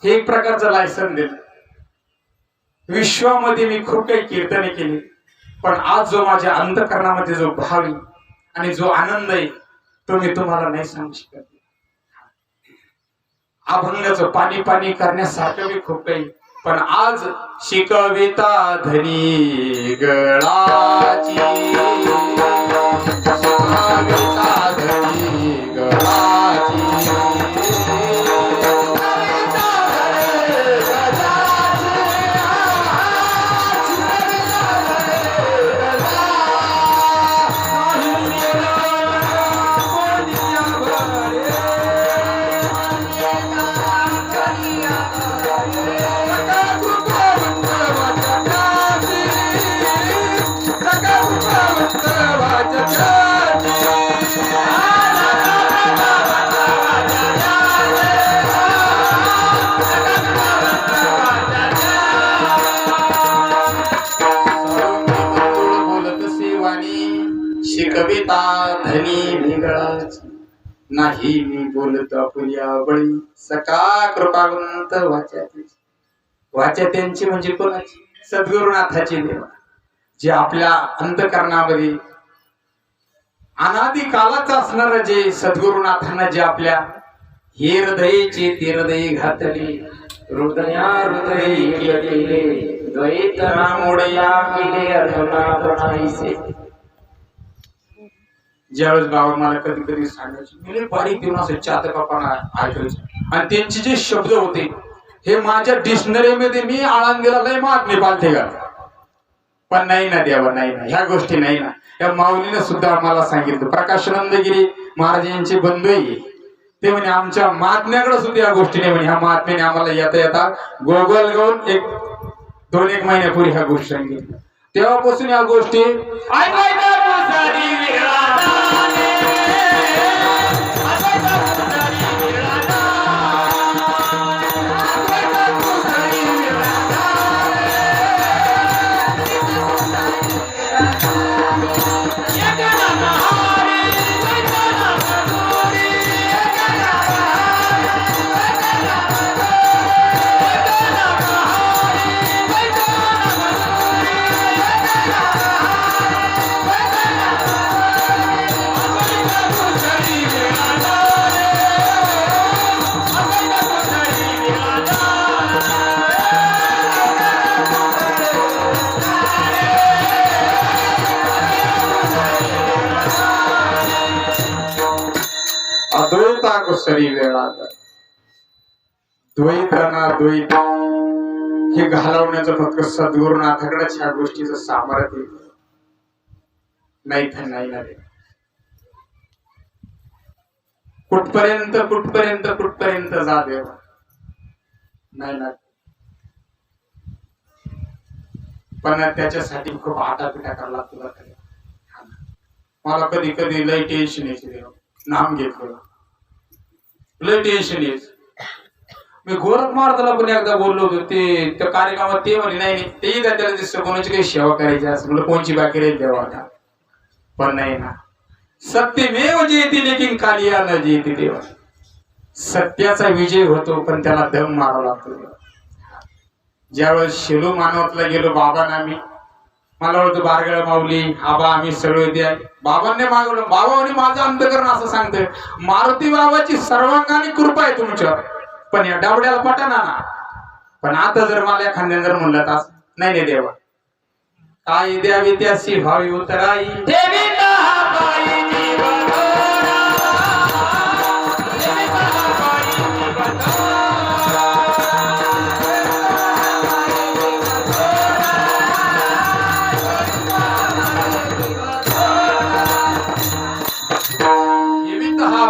हे एक प्रकारचं लायसन दिलं. विश्वामध्ये मी खूप काही कीर्तने केली, पण आज जो माझ्या अंतःकरणामध्ये जो भाव आहे आणि जो आनंद आहे तो मी तुम्हाला नाही सांगू शकत. अभंगाचं पाणी पाणी करण्यासारखं मी खूप काही, पण आज शिकविता धनी गळाची, शिकविता धनी गळाची. कविता धनी वेगळाची नाही मी बोलत अपुल्या बळी सका कृपावंत वाच्यात्यांची म्हणजे कोणाची सद्गुरुनाथाची देवा जे आपल्या अंतकरणामध्ये अनादी कालाच असणार जे सद्गुरुनाथांना जे आपल्या हे हृदयचे ते हृदय घातले हृदया हृदय केले द्वैतना मोडया केले अर्जुनासे ज्यावेळेस बाबा मला कधी कधी सांगायचे मी बारीक देऊन असं चातकापणा ऐकायचं आणि त्यांचे जे शब्द होते हे माझ्या डिक्शनरी मध्ये मी आळंदीला लय महात्मे पालथे का पण नाही ना देवा नाही ना ह्या गोष्टी नाही ना या माऊलीने सुद्धा आम्हाला सांगितलं प्रकाशानंदगिरी महाराजांचे बंधू आहे ते म्हणे आमच्या महात्म्याकडे सुद्धा या गोष्टी नाही म्हणे ह्या महात्म्याने आम्हाला येता येता गोगल घेऊन 2-1 महिन्यापूर्वी ह्या गोष्टी सांगितल्या तेव्हापासून या गोष्टी अद्वैता कुसरी वेळा द्वैत ना द्वैत हे घालवण्याचं फक्त सद्गुरुनाथाकडेच ह्या गोष्टीचं सामर्थ्य नाही तर नाही ना कुठपर्यंत कुठपर्यंत कुठपर्यंत जा देवा नाही ना पण त्याच्यासाठी खूप आटापिटा करायला लागतो मला कधी कधी लय टेन्शन यायचे देवा नाम घेतलं लय टेन्शन यायचं मी गोरख महाराजाला पण एकदा बोललो होतो ते त्या कार्यक्रमात ते म्हणे नाही ते त्याला दिसतं कोणाची काही सेवा करायची असं म्हणलं कोणची बाकी राहील देवा आता पण नाही ना सत्यमेव जयते लेकिन कालिया न जयते देवा सत्याचा विजय होतो पण त्याला दम मारावा लागतो ज्यावेळेस शेलू मानवतला गेलो बाबांना मी मला वाटतं बारगळ माऊली आबा आम्ही सगळे द्या बाबांनी मागवलं बाबांनी माझं अंतकरण असं सांगतोय मारुती बाबाची सर्वांगाने कृपा आहे तुमच्यावर पण या डावड्याला पटाना ना पण आता जर मला एखाद्या जर म्हणलं तर नाही नाही देवा काय द्यावी त्याशी भावी उतराई देवी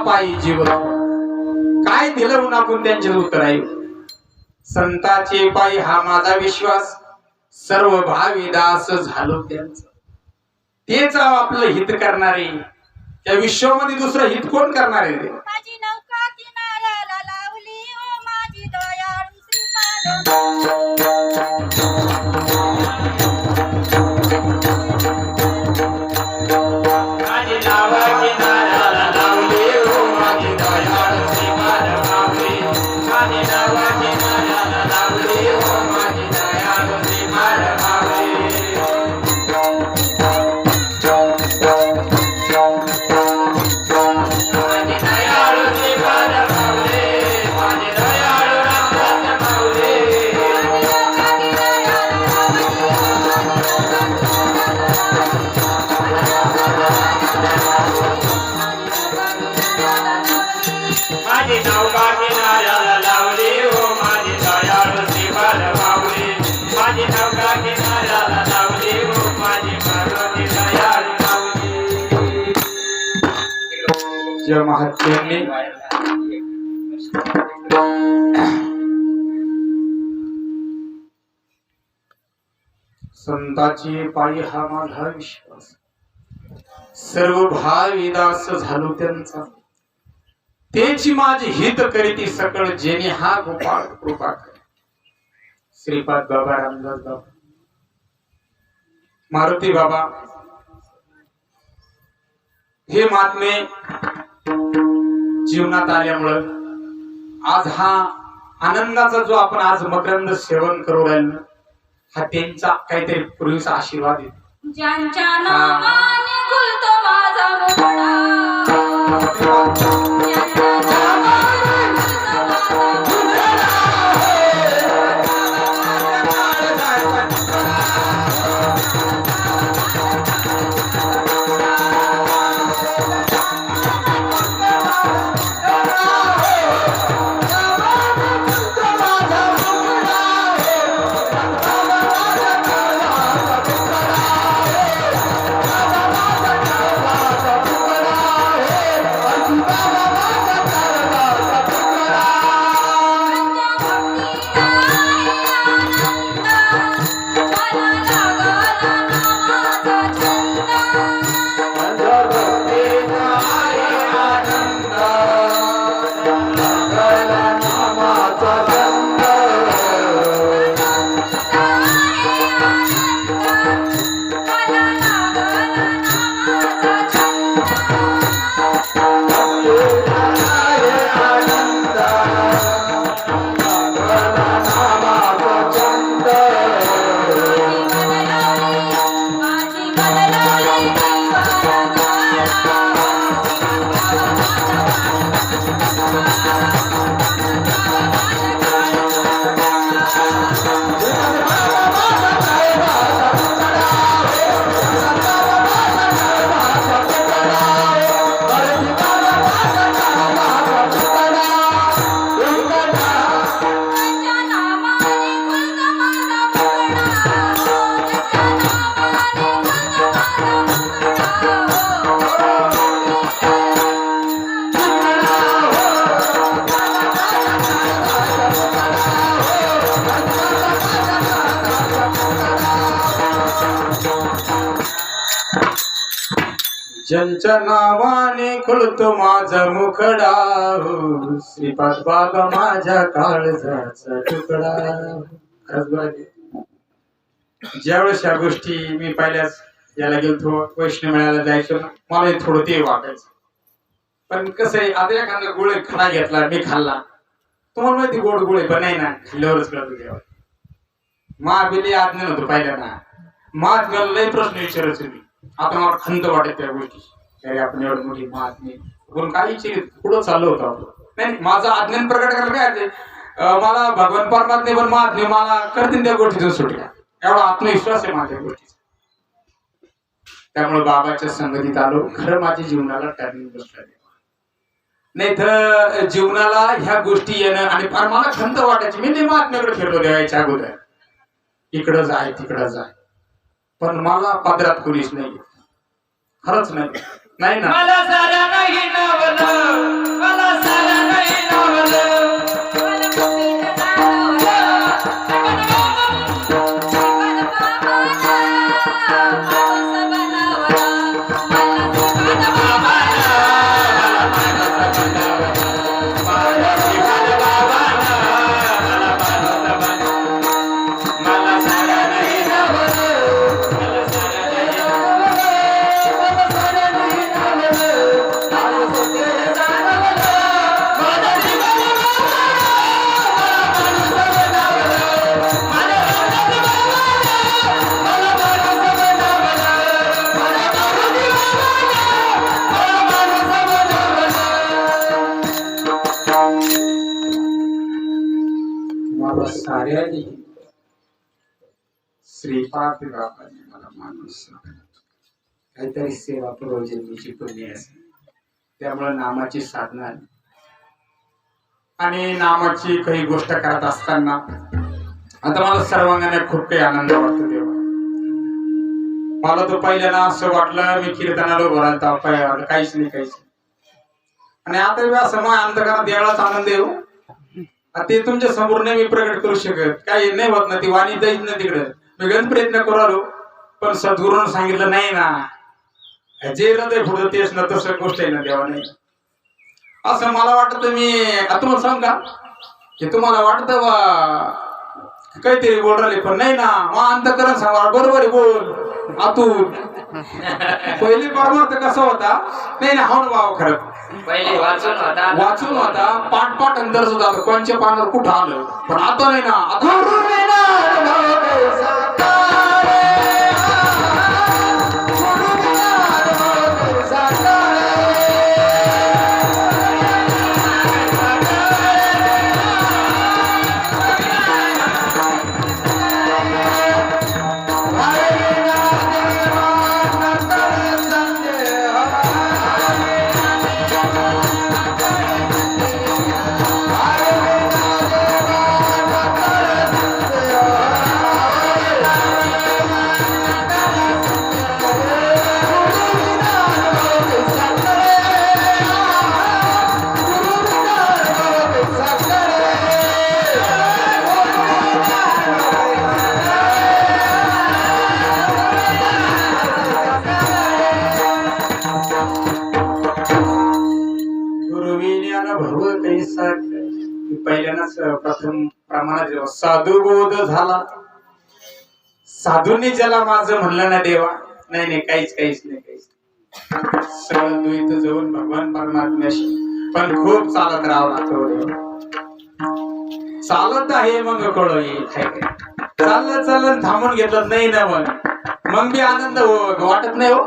पायी जीवन काय दिलं म्हणून आपण त्यांचे उत्तर आहे संताचे पायी हा माझा विश्वास सर्व भावी दास झालो त्यांचं तेच आपलं हित करणारे त्या विश्वामध्ये दुसरं हित कोण करणार आहे ते माझी नौका किनाऱ्याला लावली ओ माझी दयाळू श्रीपाद माझी नावा किनाऱ्याला लावली हो माझी दयाळ श्रीपाद माऊली माझी नावा किनाऱ्याला लावली हो माझी दयाळ श्रीपाद माऊली माझी दयाळू श्रीपाद माऊली माझी दयाळू रामदास माऊली माझी नौका किनाऱ्याला लावली हो माझी दयाळू श्रीपाद माऊली माझी नौका किनाऱ्याला लावली हो माझी मारुती दयाळू माऊली ज्या महात्म्यांनी संताची पायी हा माझा विश्वास सर्व भावी दास झालो त्यांचा तेची माझे हित करीती सकळ जेणे हा गोपाळ कृपा करे श्रीपाद बाबा रामदास बाबा मारुती बाबा हे महात्मे जीवनात आल्यामुळं आज हा आनंदाचा जो आपण आज मकरंद सेवन करू राहिलो हा त्यांचा काहीतरी पूर्वीचा आशीर्वाद आहे. ज्यांच्या नावाने खुलतो माझा मुखडा, ज्यांच्या नावाने खुलतो माझा ज्यांच्या नावाने खुलतो माझा मुखडा हो, श्रीपाद बाबा माझ्या काळजाचा तुकडा. खरंच बरं आहे. ज्यावेळेस ह्या गोष्टी मी पहिल्याच याला गेलतो वैष्णव मेळ्याला जायचो ना, मला हे थोडं ते वाटायचं. पण कसं आहे आता एखादा गोळ खडा घेतला मी खाल्ला, तुम्हाला माहिती गोड गोळे पण नाही ना खाल्ल्यावरच कळतो तेव्हा. महाबिली आज्ञा नव्हतं पाहिल्या ना, महात्म्याला लय प्रश्न विचारायचे मी. आता मला खंत वाटत त्या गोष्टी, अरे आपण एवढं मोठी महात्मे पण काही विचारित पुढं चाललो होतो आपण. नाही माझं अज्ञान प्रकट करायला काय ते मला भगवान परमात्मे पण महात्मे मला करतील त्या गोष्टीतून सुटल्या, एवढा आत्मविश्वास आहे माझ्या गोष्टीचा. त्यामुळे बाबाच्या संगतीत आलो, खरं माझ्या जीवनाला टर्निंग बसला. नाही तर जीवनाला ह्या गोष्टी येणं आणि फार मला खंत वाटायची. मी नाही महात्म्याकडे फिरलो देवायच्या अगोदर, इकडं जाय तिकडं जाय, पण मला पदरात कोणीच नाही, खरंच नाही. नाही ना मला सारा नाही नावलं, मला सारा नाही नावलं. साऱ्याने श्रीपाद बाबांनी मला माणूस काहीतरी सेवा पूर्वजन्मीची पुण्य असेल, त्यामुळे नामाची साधना आणि नामाची काही गोष्ट करत असताना आता मला सर्वांगाने खूप काही आनंद वाटतो. तेव्हा मला तो पहिल्यांदा असं वाटलं मी कीर्तनाला बोलायला काहीच नाही. आणि आता असं मग अंतकारात देवळाच आनंद येऊ ते तुमच्या समोर नाही मी प्रकट करू शकत, काही नाही होत ना, ती वाणी जाईत ना तिकडे. मी गण प्रयत्न करू आलो पण सद्गुरूनं सांगितलं नाही ना, जे हृदय पुढं तेच ना, तसं गोष्ट आहे ना देवाने. असं मला वाटतं. मी तुम्हाला सांग का की तुम्हाला वाटतं काहीतरी बोल राहिले पण नाही ना मग अंतकरण सांगा बरोबर आहे बोल आतून पहिली परमार्थ कसा होता नाही ना हो ना भाव खरं पहिले वाचून होता पाठ अंतर सुद्धा कोणच्या पानावर कुठं आलं पण आता नाही ना आता पहिल्यांदाच प्रथम प्रमाणात जेव्हा साधू बोध झाला साधूंनी ज्याला माझं म्हणलं ना देवा नाही नाही काहीच नाही सगळं तू इथं जाऊन भगवान परमात्म्याशी पण खूप चालत राहावं लागतं चालत आहे मग कळ येईल चालत थांबून घेतलं नाही ना मग बी आनंद वाटत नाही हो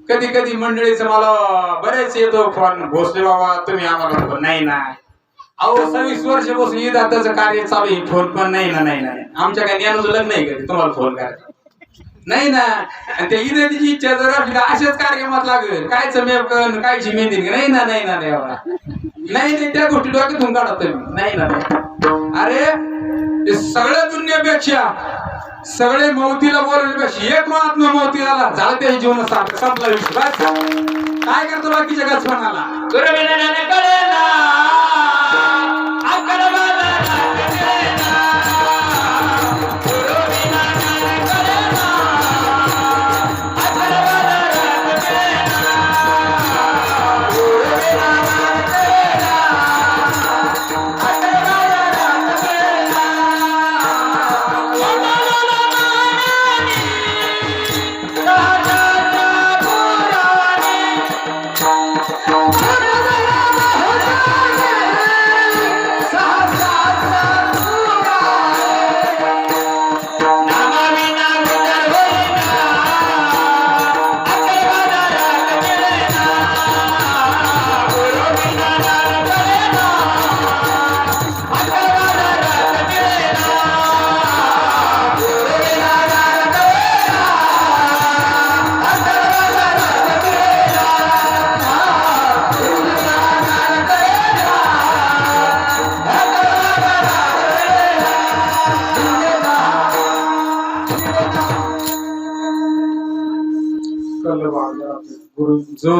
कधी मंडळीचं मला बरेच येतो फोन भोसले बाबा तुम्ही आम्हाला नाही ना अहो 26 वर्ष बसून ईदाचं कार्य चालू आहे फोन पण नाही ना आमच्या काही ज्ञानाचं लग्न नाही कधी तुम्हाला फोन करायचा नाही ना आणि त्या ईदाची इच्छा जर असली अशाच कार्यक्रमात लागेल कायच मेकन कायची मेहंदी नाही देवा नाही त्या गोष्टी डोक्यातून काढा तुम्ही नाही ना अरे सगळ्या दुनियापेक्षा सगळे मौतीला बोलण्यापेक्षा एक महात्मा मौतीला झालं त्या जीवन संपला विश्वास काय करतो बाकीच्या गचपणाला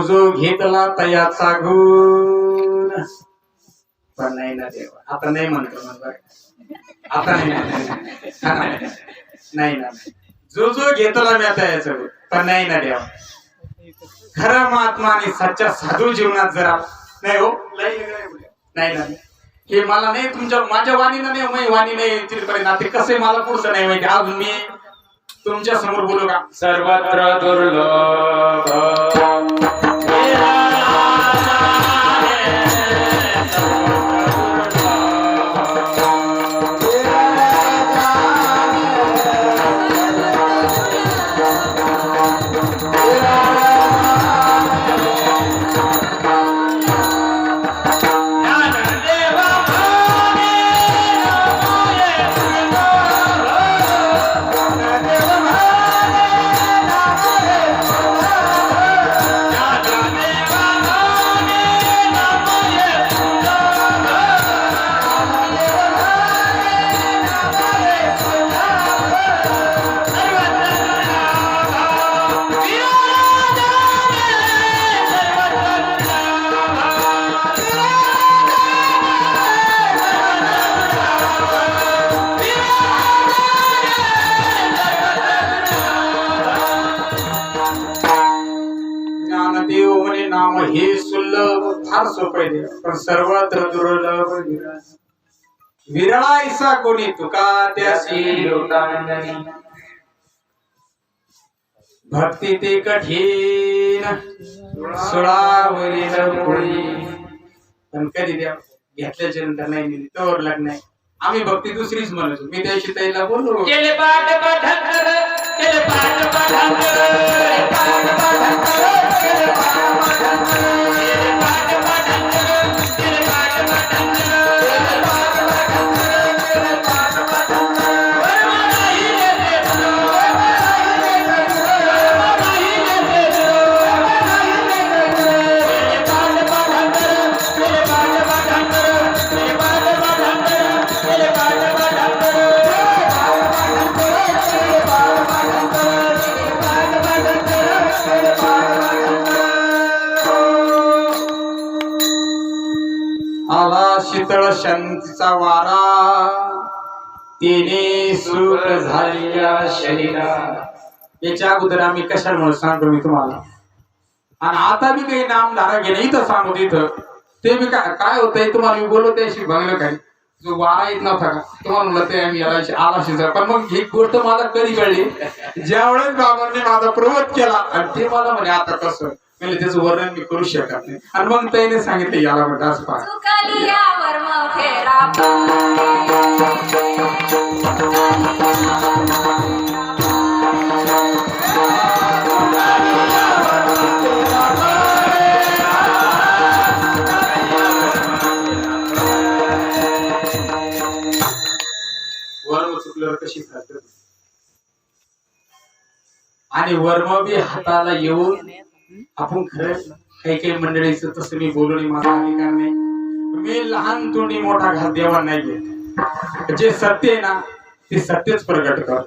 जो घेतला तयाचा गुण पण नाही ना देवा आता नाही म्हणतो आता नाही ना जो घेतला मी आता याचा गुण पण नाही ना देवा खरा महात्मा आणि सच्चा साधू जीवनात जरा नाही हो नाही ना हे मला नाही तुमच्या माझ्या वाणीनं नाही माझी वाणी नाही तिथपर्यंत ते कसे मला पुढचं नाही माहिती अजून मी तुमच्या समोर बोलू का सर्वत्र दुर्लभ नाम हे सुलभ फार सोपं आहे पण सर्वत्र दुर्लभ विरळायसा कोणी तुका त्याशी लोकांनी भक्ती ते कठीण सुळावरील पोळी. पण कधी द्या घेतल्याच्या नंतर नाही मिळली तोवर लग्न नाही. आम्ही भक्ती दुसरीच म्हणतो. मी त्याशी ताईला बोललो केले पाठ पाठांतर केले पाठ पाठांतर केले पाठ पाठांतर केले पाठ पाठांतर केले पाठ पाठांतर केले पाठ पाठांतर केले पाठ पाठांतर केले पाठ पाठांतर वरमाही येते तुझं वरमाही येते तुझं वरमाही येते तुझं वरमाही येते तुझं केले पाठ पाठांतर केले पाठ पाठांतर केले पाठ पाठांतर केले पाठ पाठांतर आला शीतळ शांतीचा वारा तिने सुख झाली या शरीरा. याच्या अगोदर आम्ही कशाला म्हणून सांगतो मी तुम्हाला. आणि आता बी काही नामधारा घेणं इथं सांगतो इथं ते बी काय होतंय तुम्हाला मी बोलवते अशी बघलं काही जो वारा येत नव्हता का तुम्हाला म्हणलं ते आम्ही याला आला शिजा. पण मग ही गोष्ट मला कधी कळली ज्यावेळेस बाबांनी माझा प्रवत केला आणि ते मला म्हणे आता कसं म्हणजे त्याचं वर्णन मी करू शकत नाही. आणि मग त्याने सांगितलं याला म्हणतात असं पहा चुकली यावर मग फेरा वर्म चुकल्यावर कशी खात आणि वर्म बी हाताला येऊन आपण खरं काही काही मंडळीचं तसं मी बोलू नये माझा अधिकार नाही. मी लहान तोंडी मोठा घास देवा नाही घेत. जे सत्य आहे ना ते सत्यच प्रगट कर.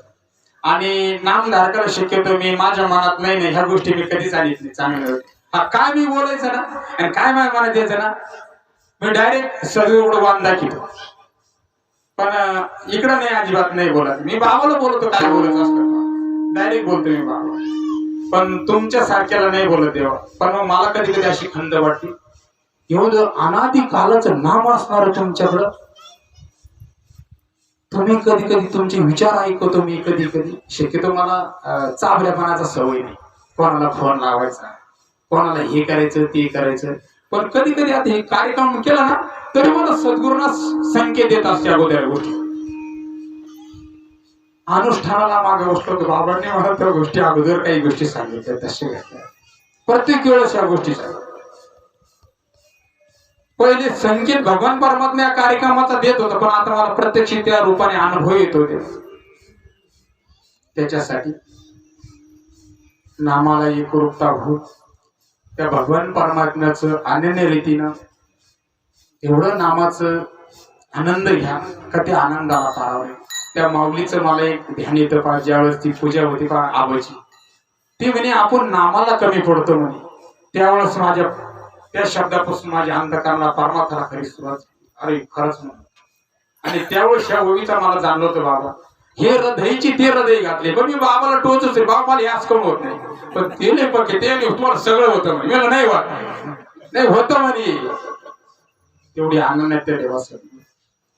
आणि नामधारकाला शक्यतो मी माझ्या मनात नाही ह्या गोष्टी मी कधीच आणत नाही चांगलं. हा काय मी बोलायचं ना आणि काय माझ्या मनात यायचं ना मी डायरेक्ट सगळं वान दाखवतो. पण इकडं नाही अजिबात नाही बोलत. मी बाबाला बोलतो काय बोलायचं असतं डायरेक्ट बोलतो मी बाबा. पण तुमच्या सारख्याला नाही बोलत देवा. पण मग मला कधी कधी अशी खंत वाटते एवढं अनादी कालाचं नाम असणार तुमच्याकडं. तुम्ही कधी कधी तुमचे विचार ऐकतो मी कधी कधी. शक्यतो मला चाभऱ्यापणाचा सवय नाही. कोणाला फोन लावायचा कोणाला हे करायचं ते करायचं. पण कधी कधी आता हे कार्यक्रम केला ना तरी मला सद्गुरूंना संकेत देत असते अगोदर गोष्टी. अनुष्ठानाला मागे बसलो होतो बाबांनी मला त्या गोष्टी अगोदर काही गोष्टी सांगितल्या तशा घटल्या प्रत्येक वेळेस या गोष्टी पहिले संकेत भगवान परमात्मा या कार्यक्रमाचा देत होता. पण आता मला प्रत्यक्ष त्या रूपाने अनुभव येत होते. त्याच्यासाठी नामाला एकरूपता भूत त्या भगवान परमात्म्याचं अनन्य रीतीनं एवढं नामाचं आनंद घ्या का ते आनंदाला पारावे. त्या माऊलीचं मला एक ध्यान येतं पहा ज्यावेळेस ती पूजा होती पहा आबाची ती म्हणे आपण नामाला कमी पडतो म्हणे. त्यावेळेस माझ्या त्या शब्दापासून माझ्या अंतकरणाला परमार्थाला खरी सुरुवात अरे खरंच म्हणून. आणि त्यावेळेस या ओवीचा मला जाणलं होतं बाबा हे हृदयची ते हृदय घातले. पण मी बाबाला टोचच बाबा मला याच कमी होत नाही. पण ते नाही पक्के ते नाही तुम्हाला सगळं होतं म्हणे. मला नाही वाटत नाही होतं म्हणे. तेवढी आनंदात त्या देवासाठी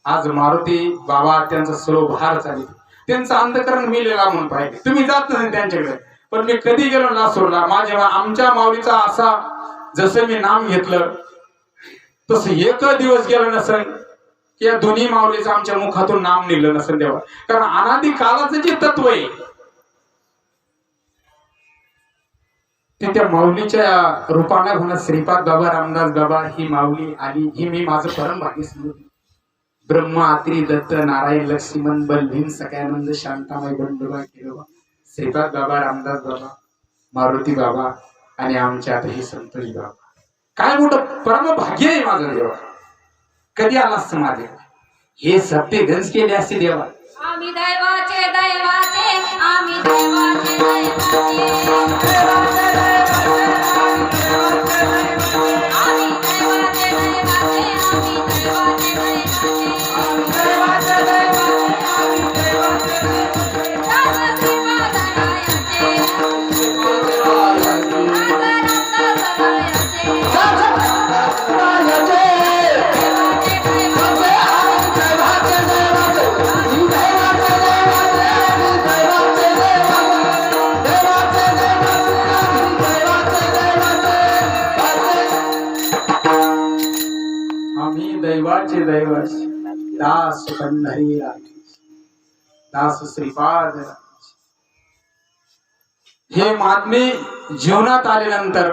आज मारुती बाबा त्यांचा सर्व भार चालेल. त्यांचं अंतकरण मिलेला म्हणून पाहिजे. तुम्ही जात नाही त्यांच्याकडे. पण मी कधी गेलो नासूरला माझ्या आमच्या माऊलीचा असा जसं मी नाम घेतलं तसं एक दिवस गेला नसेल की या दोन्ही माऊलीचं आमच्या मुखातून नाम निघलं नसेल देवा. कारण अनादी कालाचं जे तत्व आहे ते त्या माऊलीच्या रूपाने होणं. श्रीपाद बाबा रामदास बाबा ही माऊली आली ही मी माझं परम भाग्य समजतो. ब्रह्म आत्री दत्त नारायण लक्ष्मण बलभीम सगळ्यानंद शांतामय बंडोबा किरोबा श्रीपाद बाबा रामदास बाबा मारुती बाबा आणि आमच्या आता हे संतोष बाबा. काय मोठं परम भाग्य आहे माझं देवा. कधी आला असतं माझे हे सत्य गंज केले असते देवा. आम्ही दैवाचे दैवाचे आम्ही दैवाचे दैवाचे राजाचे दैवाची दास पंढरी दास श्रीपाद हे महात्मे जीवनात आल्यानंतर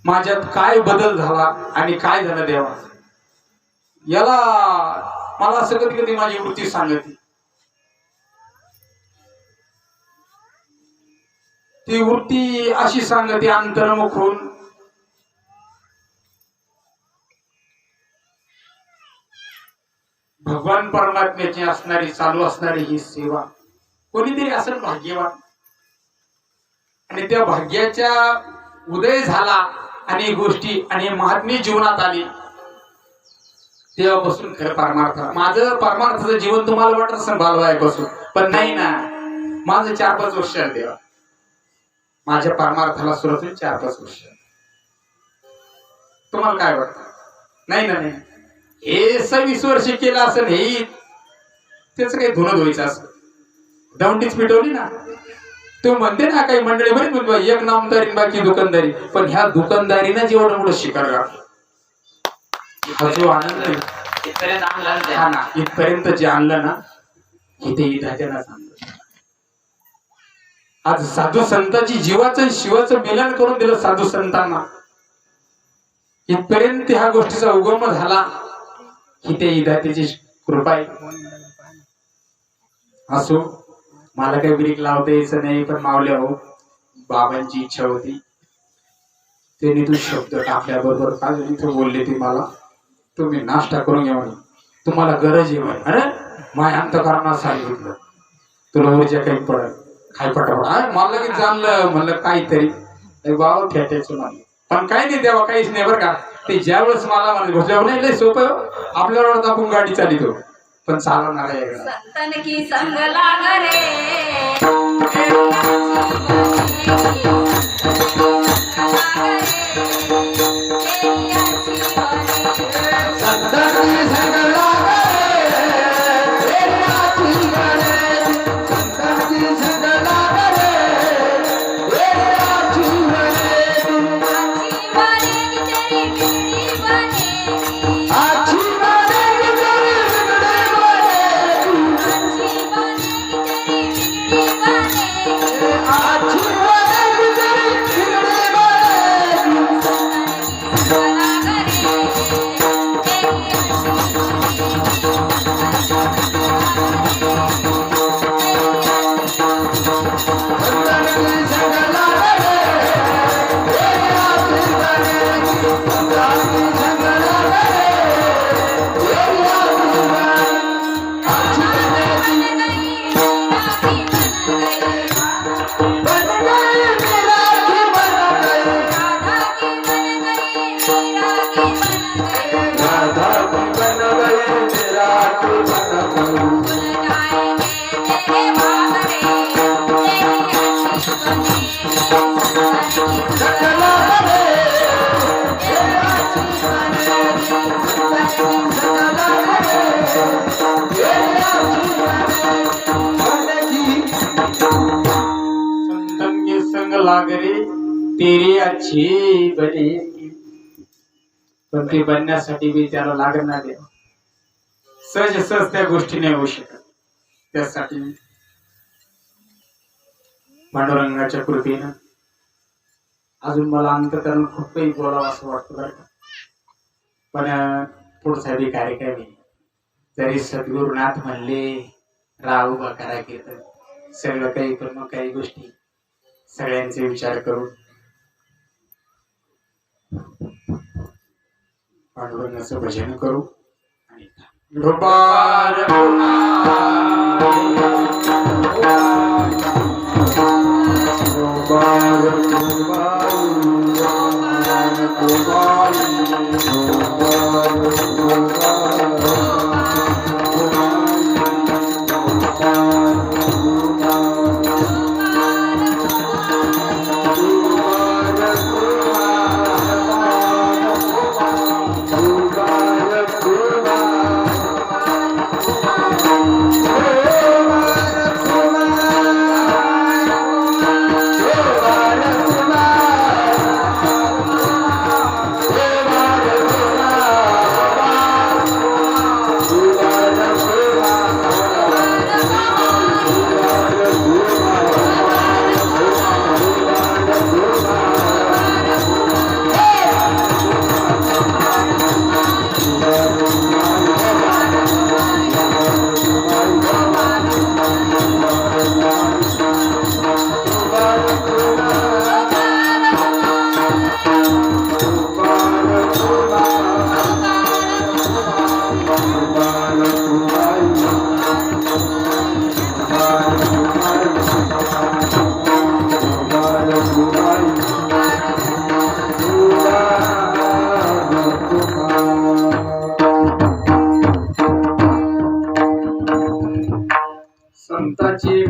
माझ्यात काय बदल झाला आणि काय झालं देवा याला मला असं कधी कधी माझी वृत्ती सांगते. ती वृत्ती अशी सांगते अंतर्मुख होऊन भगवान परमात्म्याची असणारी चालू असणारी ही सेवा कोणीतरी असेल भाग्यवान आणि त्या भाग्याच्या उदय झाला आणि गोष्टी आणि महात्मी जीवनात आली तेव्हापासून खरं परमार्थ माझं परमार्थाचं जीवन तुम्हाला वाटत असेल बालवायापासून पण नाही ना माझं 4-5 वर्ष देवा माझ्या परमार्थाला सुरुवात 4-5 वर्ष तुम्हाला काय वाटतं नाही ना नाही हे 26 वर्ष केलं असेल हे त्याच काही धुणं धुवायचं असं दवंडीच पिटवली ना तू म्हणते ना काही मंडळी बरीच म्हणतो एक नामदारी बाकी दुकानदारी पण ह्या दुकानदारीनं जेवढं मोठं शिकार हा जो आनंद इथपर्यंत आणलं ना हा ना इथपर्यंत जे आणलं ना इथे इथं आज साधू संतांची जीवाचं शिवाचं मिलन करून दिलं साधू संतांना इथपर्यंत ह्या गोष्टीचा उगम झाला इथे इदात्याची कृपा आहे. असो मला काही ब्रेक लावता यायचं नाही पण मावल्या हो बाबांची इच्छा होती त्यांनी तू शब्द टाकल्याबरोबर काय इथं बोलले ते मला तुम्ही नाश्ता करून घ्या म्हणे तुम्हाला गरज आहे म्हणे अरे माझ्या अंतकरणात सांगितलं तुला ऊर्जा काही पडत काय पटापट मला लगेच जाणलं म्हणलं काहीतरी बाबा ठेटायचं म्हणलं पण काही नाही तेव्हा काहीच नाही बरं का ते ज्यावेळेस मला म्हणत घोषल्या नाही लय सोपं आपल्याला आपण गाडी चालितो पण चालवणार आहे संतन की संग लाग संतन के संग लागरे तेरी अच्छी बनेगी पण ते बनण्यासाठी बी त्याला लागणार आहे सहज सहज त्या गोष्टी नाही होऊ शकत त्यासाठी पांडुरंगाच्या कृपेनं अजून मला अंतकरण खूप काही बोलावं असं वाटतं बरं का पण पुढचा बी कार्यक्रम आहे जरी सद्गुरुनाथ म्हणले राहू बा करा कीर्तन सगळं काही पण मग काही गोष्टी सगळ्यांचे विचार करून पांडुरंगाचं भजन करू आणि गोपाल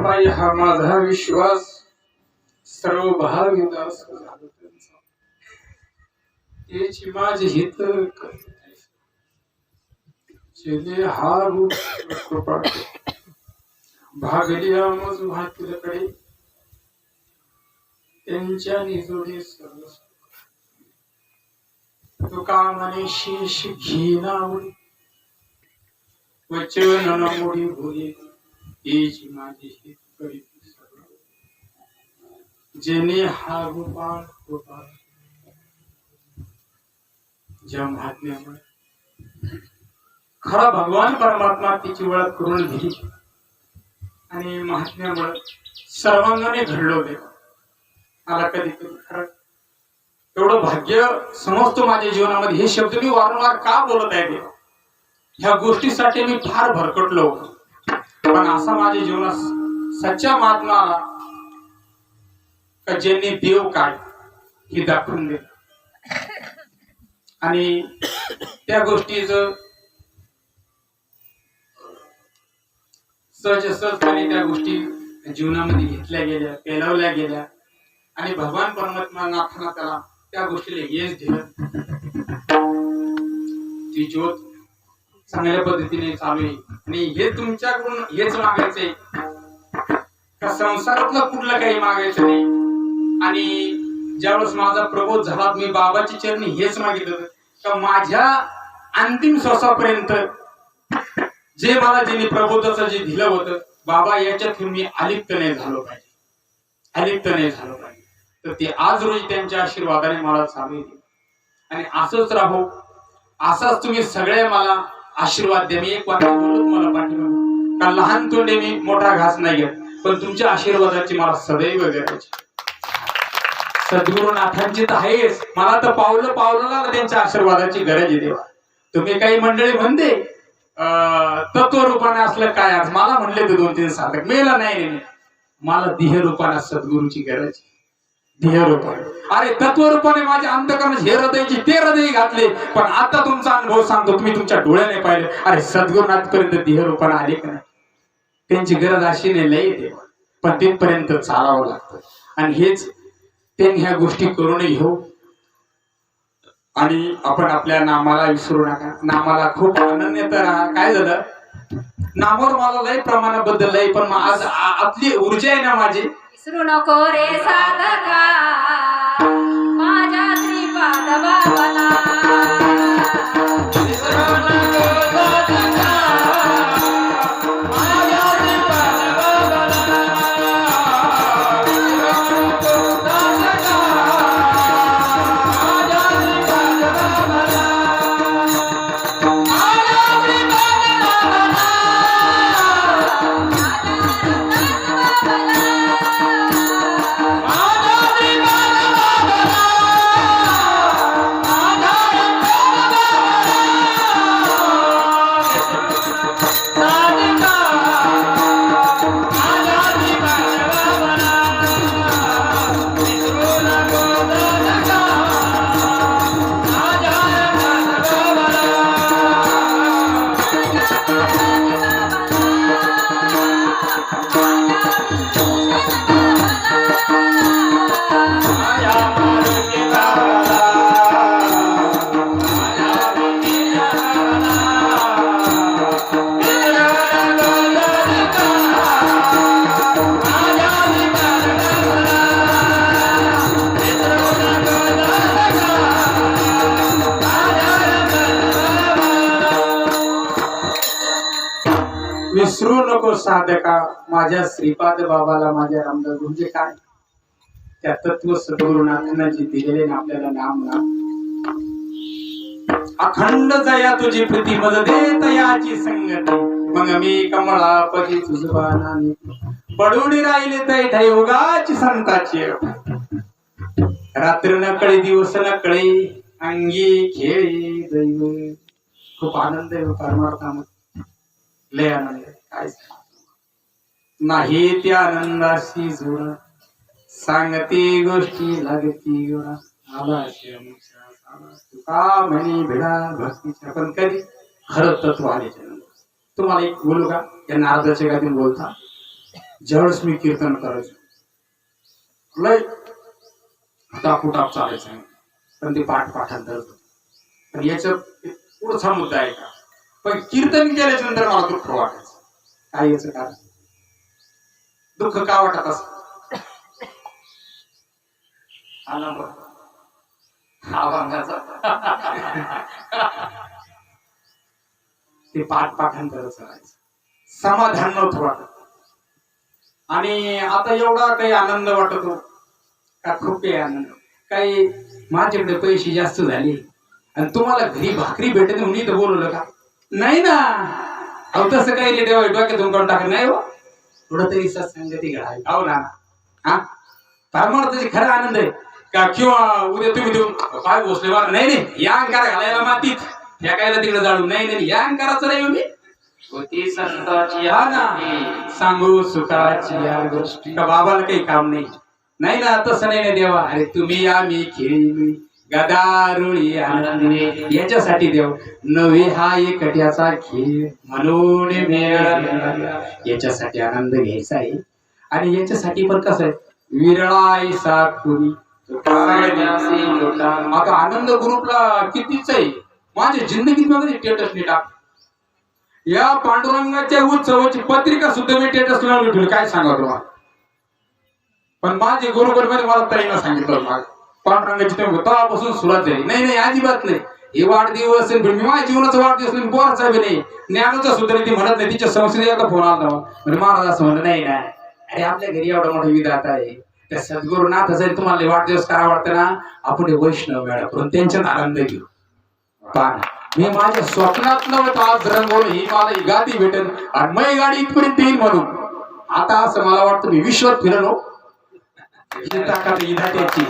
पायी हा माझा विश्वास सर्व भाविदास झालो त्यांचा त्याची माझी हित करीत. जेणे हा रूप कृपा भागलिया मज भातीकडे त्यांच्या निजोडी सर्व तुका म्हणे शेष घिनावडी वचन नमुडी भोगे तेची माझी हित करीत सर्व. जेणे हा गोपाळ गोपाळ ज्या महात्म्यामुळे खरा भगवान परमात्मा तिची ओळख करून दिली आणि महात्म्यामुळे सर्वांगाने घडलो देव मला कधी खरं एवढं भाग्य समजतो माझ्या जीवनामध्ये. हे शब्द मी वारंवार का बोलत आहे देव, ह्या गोष्टीसाठी मी फार भरकटलो, पण असा माझ्या जीवनात सच्चा महात्मा आला का ज्यांनी देव काय हे दाखवून दिलं आणि त्या गोष्टीच सहजपणे त्या गोष्टी जीवनामध्ये घेतल्या गेल्या, पेलवल्या गेल्या आणि भगवान परमात्मा नाथांना त्याला त्या गोष्टीला यश दिलं. ती ज्योत चांगल्या पद्धतीने चालू आहे आणि हे तुमच्याकडून हेच मागायचंय का संसारातलं कुठलं काही मागायचं नाही. आणि ज्यावेळेस माझा प्रबोध झाला मी बाबाची चरणी हेच मागितलं का माझ्या अंतिम श्वासापर्यंत जे मला ज्यांनी प्रबोधाचं जे दिलं होतं बाबा याच्यातून मी अलिप्त नाही झालो पाहिजे तर ते आज रोजी त्यांच्या आशीर्वादाने मला चालू आहे. आणि असंच राहो, असाच तुम्ही सगळे मला आशीर्वाद द्या. मी एक वाक्य बोलू तुम्हाला पाठीमागे का लहान तोंडे मी मोठा घास नाही घेत, पण तुमच्या आशीर्वादाची मला सदैव गरज. सद्गुरुनाथांची तर आहेच, मला तर पावलं पावलाला त्यांच्या आशीर्वादाची गरज आहे देवा. तुम्ही काही मंडळी म्हणते तत्व रूपाने असलं काय आज मला म्हणले ते 2-3 साधक मेला नाही, मला देह रूपाने सद्गुरूची गरज. देह रूपाने अरे तत्व रूपाने माझ्या अंतकरणात हे हृदयची ते हृदय घातले, पण आता तुमचा अनुभव सांगतो तुम्ही तुमच्या डोळ्याने पाहिले. अरे सद्गुरुनाथ पर्यंत देह रूपाने आले का नाही, त्यांची गरज अशी नाही लय देवा, पण तिथपर्यंत चालावं लागतं. आणि हेच त्यांनी ह्या गोष्टी करून घेऊ. आणि आपण आपल्या नामाला विसरू नका. नामाला खूप आनंद येत काय झालं नामावर मला लय प्रमाणाबद्दल लय, पण आज आपली ऊर्जा आहे ना माझी विसरू नको रे साधका माझ्या श्रीपाद बाबाला. विसरू नको साधका माझ्या श्रीपाद बाबाला. माझ्या रामदास म्हणजे काय त्या तत्व सद्गुरुनाथांना जे दिलेले ना आपल्याला नाम ना अखंड जया तुझी प्रीती मज देत याची संगती. मग मी कमळापदी तुझबानाने पडून राहिले तै योगाची संताची. रात्र न कळे दिवस न कळे अंगी खेळी दैव. खूप आनंद आहे परमार्थामध्ये, लय आनंद आहे. काय नाही त्या आनंदाशी जोडा सांगते गोष्टी लागती गोडा. आला तुका म्हणी भिडा भक्तीच्या, पण कधी खरं तत्व आले. तुम्हाला एक बोलू का, या नारदाच्या गादीत बोलता ज्यावेळेस मी कीर्तन करायचो लय टापूटाप चालायचं नाही, पण ते पाठांतर होतं. पण याच्या पुढचा मुद्दा आहे का, पण कीर्तन केल्याच्या नंतर मला दुःख वाटायचं. काय याचं कारण, दुःख का वाटत असं? ते पाठांतर करायचं, समाधान नव्हतं वाटत. आणि आता एवढा काही आनंद वाटतो का, खूप काही आनंद. काही माझ्याकडे पैसे जास्त झाले आणि तुम्हाला घरी भाकरी भेटत म्हणून तर बोलवलं का? नाही ना. अहो तसं काही नाही, देवा डोक्यातून काढून टाकत नाही हो. थोडं तरी सत्संगती घडावी. हो ना. हा फार मला त्याची खरा आनंद आहे का, किंवा उद्या तुम्ही देऊन काय बसले बरं, नाही नाही या अंकार घालायला मातीत फेकायला तिकडे जाळून, नाही नाही या अंकाराचं नाही मी होती संताची हा ना, सांगू सुखाची या गोष्टी का बाबाला काही काम नाही. नाही ना, तसं नाही ना देवा. अरे तुम्ही आम्ही खेळी गदारुळी आनंदे, याच्यासाठी देव नवे हा एकट्याचा खेळ म्हणून मेळ, याच्यासाठी आनंद घ्यायचा आहे. आणि याच्यासाठी पण कसं आहे, विरळायसा कुणी आता आनंद ग्रुपला कितीच आहे. माझ्या जिंदगीत मध्ये स्टेटस नाही टाक, या पांडुरंगाच्या उत्सवाची पत्रिका सुद्धा मी स्टेटस लावली ठेवली. काय सांगा तुम्हाला, पण माझे गुरुकुल मध्ये मला ताईनं सांगितलं पांडुरंगाची तेव्हापासून सुरुवात झाली. नाही नाही अजिबात नाही, हे वाढदिवस मी माझ्या जीवनाचा वाढदिवस नाही, पोराचा बी नाही, ज्ञानाचा सुद्धा ती म्हणत नाही. तिच्या संस्थेचा फोन आला म्हणजे महाराज असं म्हणलं नाही ना, अरे आपल्या घरी एवढा मोठा विधाता आहे, त्या सद्गुरुनाथ जरी तुम्हाला वाढदिवस करा वाटतं ना, आपण वैष्णव मेळा करून त्यांच्यात आनंद घेऊ. पण मी माझ्या स्वप्नात नव्हतं आज रंगवलं ही मला ही गादी भेटेल आणि मै गाडी इथपर्यंत येईल म्हणून. आता असं मला वाटतं मी विश्वात फिरलो ताकद विधात्याची.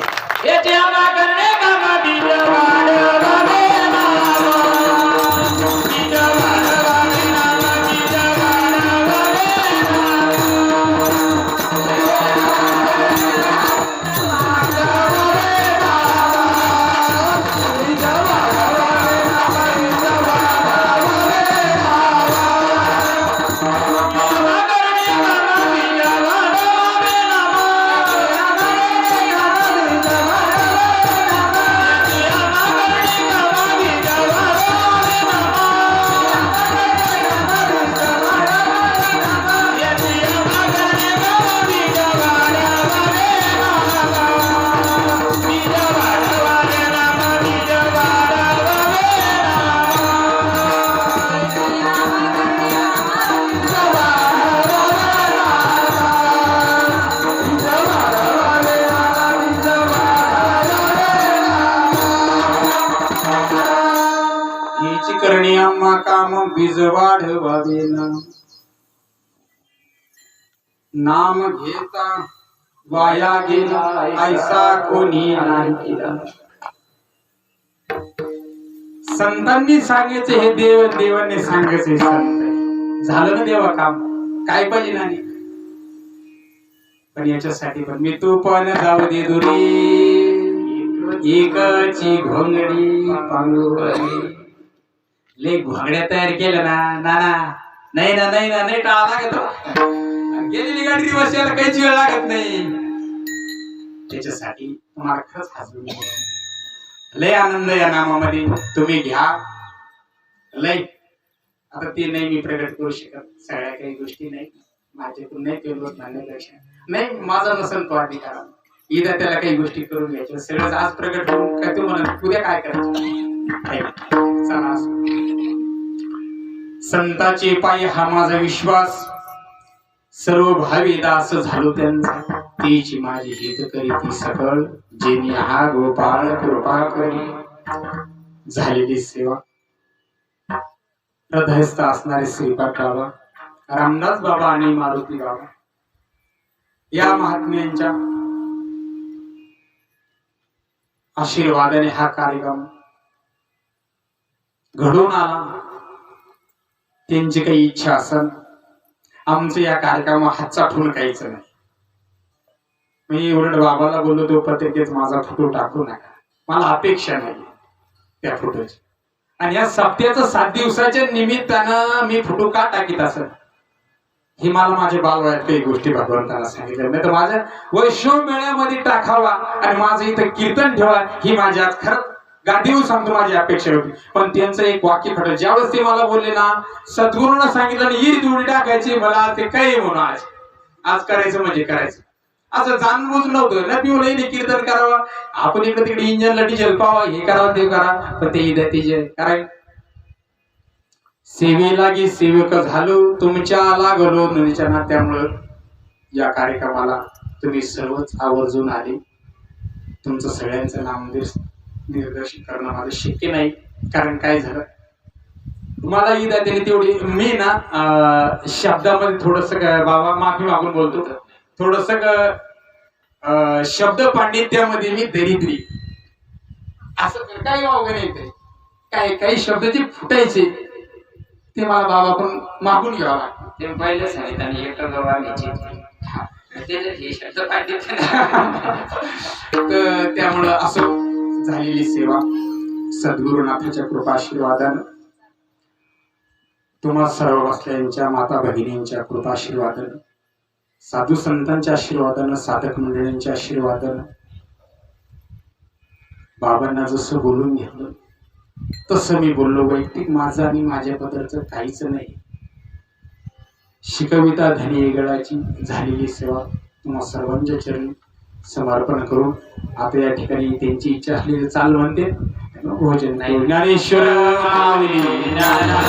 करणी आम्हा काम बीज वाढवावे नाम घेता वाया गेला ऐसा कोणी नाही केला. संतांनी सांगायचे हे देव, देवांनी सांगायचे संत. झालं ना देवा काम, काय पाहिजे नाही. पण याच्यासाठी पण मी तू पण जाऊ दे दुरी एकची घोंगडी पांगुरी. ले घोंगड्या तयार केलं ना नाना, नाही ना नाही ना नाही टाळा लागत. गेलेली गाडी दिवस यायला काहीच वेळ लागत नाही. त्याच्यासाठी तुम्हाला खरंच हसू लय आनंद या नामामध्ये तुम्ही घ्या. लय आता ते नाही मी प्रगट करू शकत, सगळ्या काही गोष्टी नाही माझ्याकडून नाही केलं म्हणण्यापेक्षा नाही माझा नसेल तो अधिकार. इथं त्याला काही गोष्टी करून घ्यायच्या, सगळं आज प्रगट करून काय तू म्हणत उद्या काय करायचं. चला संताचे पाय हा माझा विश्वास, सर्व भावी दास झालो त्यांचा. तीची माझी हित करी ती सकळ, जेनी हा गोपाळ कृपा करी. झालेली सेवा हृदयस्थ असणारे श्रीपाद बाबा, रामदास बाबा आणि मारुती बाबा या महात्म्यांच्या आशीर्वादाने हा कार्यक्रम घडून आला. त्यांची काही इच्छा असेल, आमचं या कार्यक्रमात हात चाटून काहीच नाही. मी उलट बाबाला बोललो तो पत्रिकेत माझा फोटो टाकू नका, मला अपेक्षा नाही त्या फोटोची. आणि या सप्त्याचं 7 दिवसाच्या निमित्तानं मी फोटो का टाकीत असेल हे मला माझ्या बालवयात काही गोष्टी भगवंताला सांगितल्या नाही तर माझ्या वैष्णव मेळ्यामध्ये टाकावा आणि माझं इथं कीर्तन ठेवा ही माझी आज खरंच गादीवर सांगतो माझी अपेक्षा होती. पण त्यांचं एक वाक्य खरं ज्यावेळेस ते मला बोलले ना सद्गुरूंना सांगितलं आणि ही उडी टाकायची मला ते काही म्हणून आज करायचं म्हणजे करायचं असं जाणबूज नव्हतं ना पिऊ नाही कीर्तन करावं आपण इकडे तिकडे इंजनला डिझेल पावा हे करावं ते करा पण ते इथे तिचे कराय सेवेलागी सेवक झालो तुमच्या लागलो नदीच्या नात्यामुळं या कार्यक्रमाला तुम्ही सर्वच आवर्जून आले. तुमचं सगळ्यांचं नामनिर्देशन करणं माझं शक्य नाही कारण काय झालं तुम्हाला ईदा त्याने तेवढी मी ना शब्दामध्ये थोडस बाबा माफी मागून बोलतो थोडस शब्द पांडित्यामध्ये मी दरिद्री असं काही वावगं नाही ते काही काही शब्द जे फुटायचे ते मला बाबा पण मागून घ्यावं लागतं. ते पहिलं सांगितलं आणि एकटं गवा हे शब्द पांडित्य तर त्यामुळं असं झालेली सेवा सद्गुरुनाथाच्या कृपाशीर्वादानं तुम्हा सर्व बसल्यांच्या माता भगिनींच्या कृपाशीर्वादानं साधू संतांच्या आशीर्वादानं साधक मंडळींच्या आशीर्वादानं बाबांना जसं बोलून घेतलं तसं मी बोललो. वैयक्तिक माझं आणि माझ्या पदरचं काहीच नाही. शिकविता धनी वेगळाची झालेली सेवा तुम्हा सर्वांच्या चरणी समर्पण करून आता या ठिकाणी त्यांची इच्छा असलेली चाल म्हणते भोजन नाही. ज्ञानेश्वर माऊली ज्ञानेश्वर